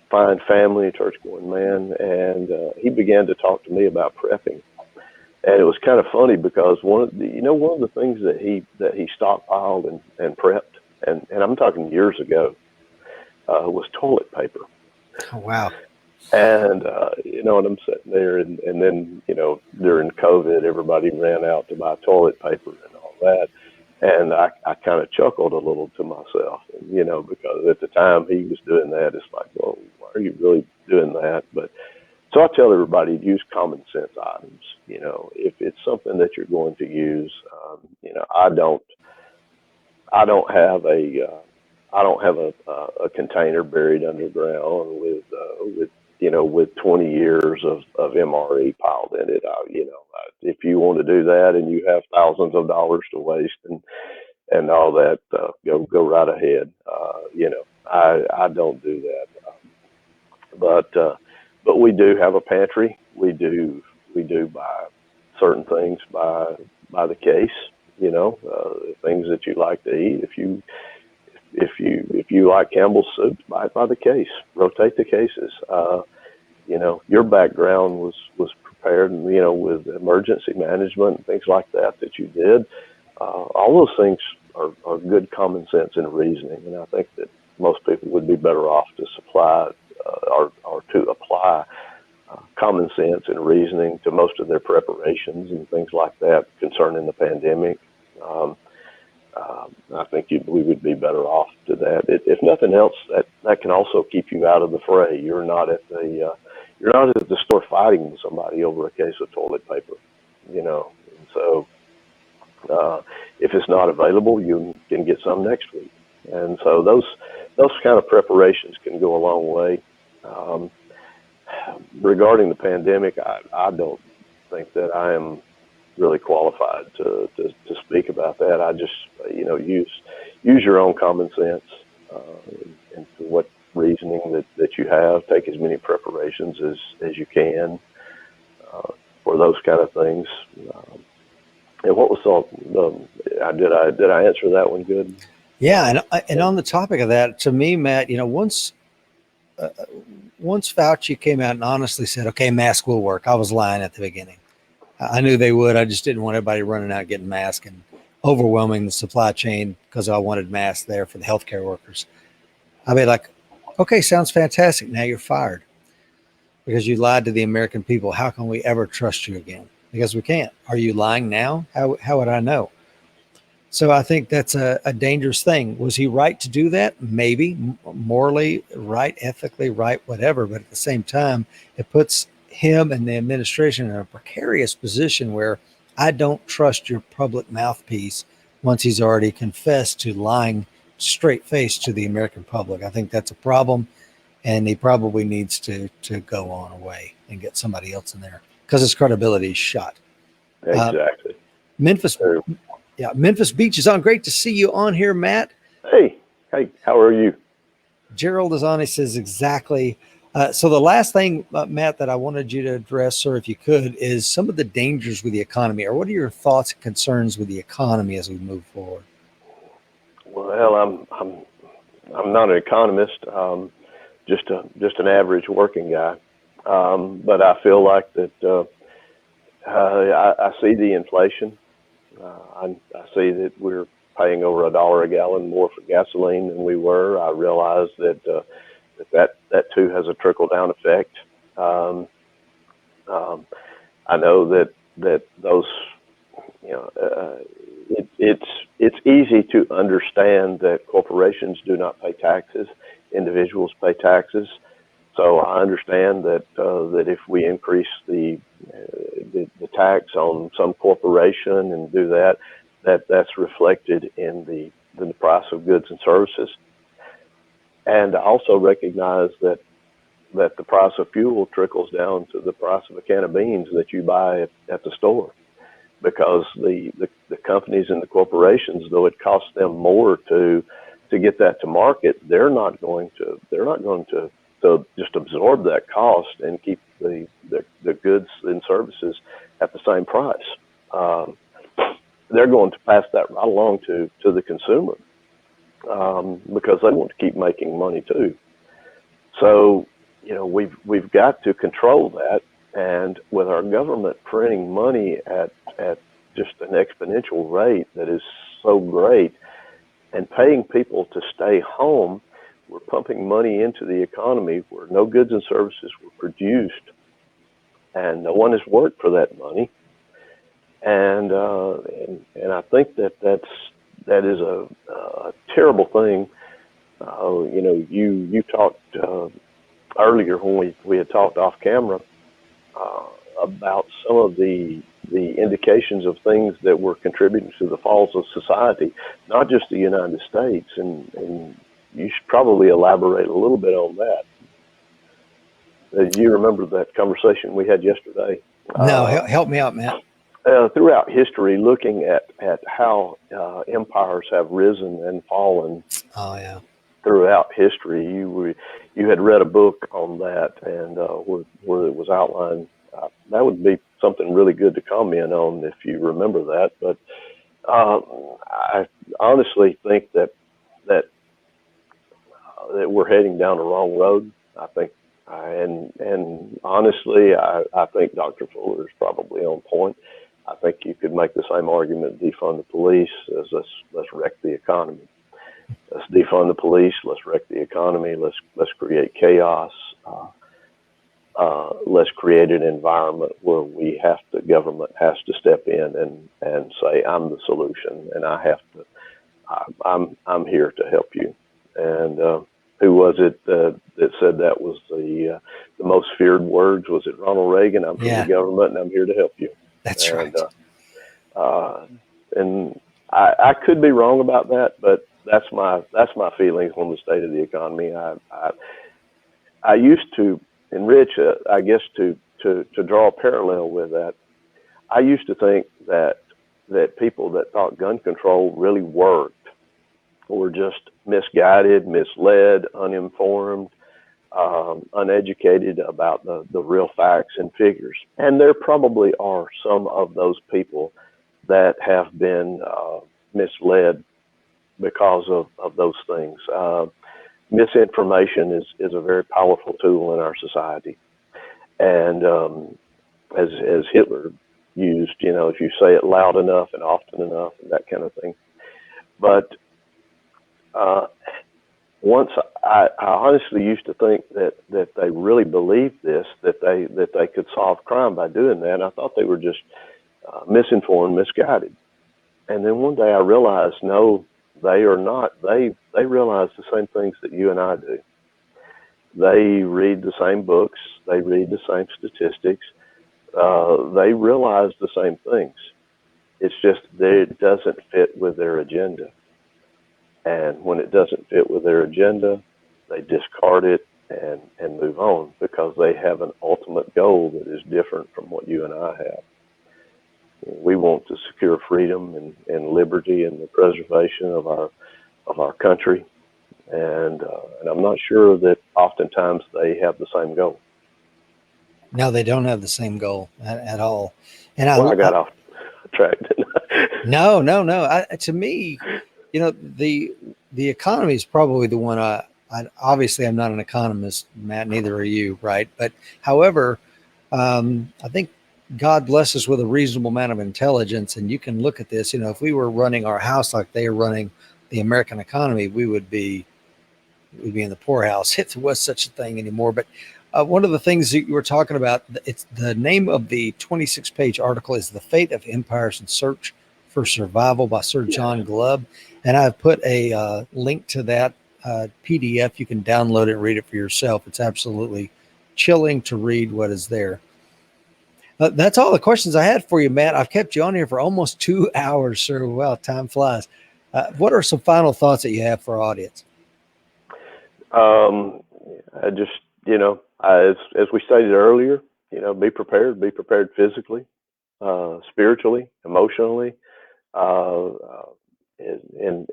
fine family, church-going man, and he began to talk to me about prepping. And it was kind of funny because one of the things that he stockpiled and prepped, and I'm talking years ago, was toilet paper. Oh, wow. And, and I'm sitting there and then, during COVID, everybody ran out to buy toilet paper and all that. And I kind of chuckled a little to myself, because at the time he was doing that, it's like, well, why are you really doing that? But so I tell everybody to use common sense items. If it's something that you're going to use, I don't have a container buried underground with 20 years of MRE piled in it. If you want to do that and you have thousands of dollars to waste and all that, go right ahead. I don't do that. But we do have a pantry. we do buy certain things by the case. Things that you like to eat. If you like Campbell's soup, buy it by the case. Rotate the cases. Your background was prepared, with emergency management and things like that you did. All those things are good common sense and reasoning, and I think that most people would be better off to supply or to apply common sense and reasoning to most of their preparations and things like that concerning the pandemic. I think we would be better off to that. If nothing else, that can also keep you out of the fray. You're not at the store fighting with somebody over a case of toilet paper, And so if it's not available, you can get some next week. And so those kind of preparations can go a long way. Regarding the pandemic, I don't think that I am really qualified to speak about that. I just, use your own common sense and what reasoning that you have. Take as many preparations as you can for those kind of things. And what was did I answer that one good? Yeah, and on the topic of that, to me, Matt, once Fauci came out and honestly said, "Okay, mask will work," I was lying at the beginning. I knew they would. I just didn't want everybody running out getting masks and overwhelming the supply chain because I wanted masks there for the healthcare workers. I'd be like, "Okay, sounds fantastic. Now you're fired because you lied to the American people. How can we ever trust you again? Because we can't. Are you lying now? How would I know?" So I think that's a dangerous thing. Was he right to do that? Maybe. Morally right, ethically right, whatever. But at the same time, it puts him and the administration in a precarious position where I don't trust your public mouthpiece once he's already confessed to lying straight face to the American public. I think that's a problem, and he probably needs to go on away and get somebody else in there because his credibility is shot. Exactly. Memphis Beach is on. Great to see you on here, Matt. Hey, how are you? Gerald is on. He says exactly. So the last thing, Matt, that I wanted you to address, sir, if you could, is some of the dangers with the economy, or what are your thoughts and concerns with the economy as we move forward? Well, I'm not an economist, just an average working guy, but I feel like that I see the inflation. I see that we're paying over $1 a gallon more for gasoline than we were. I realize that too has a trickle down effect. I know that those, it's easy to understand that corporations do not pay taxes, individuals pay taxes. So I understand that if we increase the tax on some corporation and do that's reflected in the price of goods and services. And I also recognize that the price of fuel trickles down to the price of a can of beans that you buy at the store, because the companies and the corporations, though it costs them more to get that to market, they're not going to just absorb that cost and keep the goods and services at the same price. They're going to pass that right along to the consumer because they want to keep making money too. So, we've got to control that, and with our government printing money at just an exponential rate that is so great, and paying people to stay home, we're pumping money into the economy where no goods and services were produced, and no one has worked for that money. And I think that is a terrible thing. You talked earlier when we had talked off camera about some of the indications of things that were contributing to the falls of society, not just the United States, and you should probably elaborate a little bit on that. Do you remember that conversation we had yesterday? No, help me out, Matt. Throughout history, looking at how empires have risen and fallen. Oh yeah. Throughout history, you had read a book on that, and where it was outlined That would be something really good to comment on if you remember that. But I honestly think that we're heading down the wrong road. I think, and honestly, I think Dr. Fuller is probably on point. I think you could make the same argument: defund the police as let's wreck the economy. Let's defund the police. Let's wreck the economy. Let's create chaos. Let's create an environment where government has to step in and say, I'm the solution, and I'm here to help you. And who was it that said that was the most feared words? Was it Ronald Reagan? I'm from the government, and I'm here to help you. That's right. And I could be wrong about that, but that's my feelings on the state of the economy. I used to, and Rich, I guess to draw a parallel with that, I used to think that people that thought gun control really worked were just misguided, misled, uninformed, uneducated about the real facts and figures. And there probably are some of those people that have been misled because of those things. Misinformation is a very powerful tool in our society. And as Hitler used, if you say it loud enough and often enough, and that kind of thing. But once I honestly used to think that they really believed this, that they could solve crime by doing that. I thought they were just misinformed, misguided. And then one day I realized, no, they are not. They realize the same things that you and I do. They read the same books. They read the same statistics. They realize the same things. It's just that it doesn't fit with their agenda. And when it doesn't fit with their agenda, they discard it and move on because they have an ultimate goal that is different from what you and I have. We want to secure freedom and liberty and the preservation of our country, and I'm not sure that oftentimes they have the same goal. No, they don't have the same goal at all. And I got off track. No. To me, the economy is probably the one. I obviously I'm not an economist, Matt. Neither are you, right? But however, I think God bless us with a reasonable amount of intelligence, and you can look at this. If we were running our house like they are running the American economy, we'd be in the poorhouse if there was such a thing anymore. But one of the things that you were talking about, it's the name of the 26-page article is "The Fate of Empires and Search for Survival" by Sir John Glubb, and I've put a link to that PDF. You can download it and read it for yourself. It's absolutely chilling to read what is there. That's all the questions I had for you, Matt. I've kept you on here for almost 2 hours, sir. Wow, time flies. What are some final thoughts that you have for our audience? I just, as we stated earlier, be prepared physically, spiritually, emotionally, and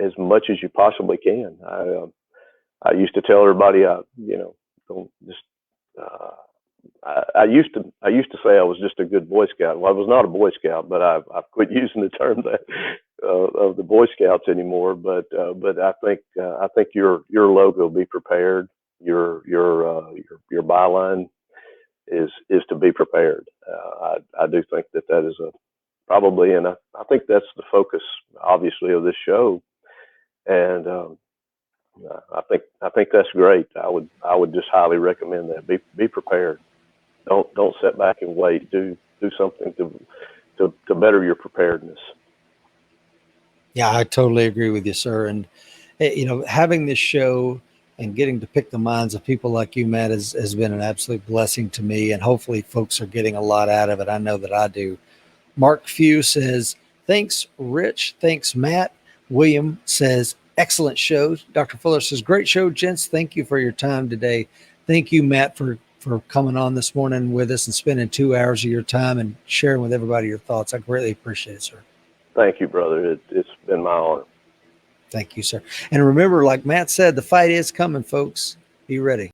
as much as you possibly can. I used to tell everybody, don't just, I used to say I was just a good Boy Scout. Well, I was not a Boy Scout, but I've quit using the term that of the Boy Scouts anymore. But I think your logo, be prepared. Your byline is to be prepared. I do think that is probably, and I think that's the focus, obviously, of this show. And I think that's great. I would just highly recommend that. Be prepared. Don't sit back and wait. Do something to better your preparedness. Yeah, I totally agree with you, sir. And having this show and getting to pick the minds of people like you, Matt, has been an absolute blessing to me. And hopefully folks are getting a lot out of it. I know that I do. Mark Few says, thanks, Rich. Thanks, Matt. William says, excellent show. Dr. Fuller says, great show, gents. Thank you for your time today. Thank you, Matt, for coming on this morning with us and spending 2 hours of your time and sharing with everybody your thoughts. I greatly appreciate it, sir. Thank you, brother. It's been my honor. Thank you, sir. And remember, like Matt said, the fight is coming, folks. Be ready.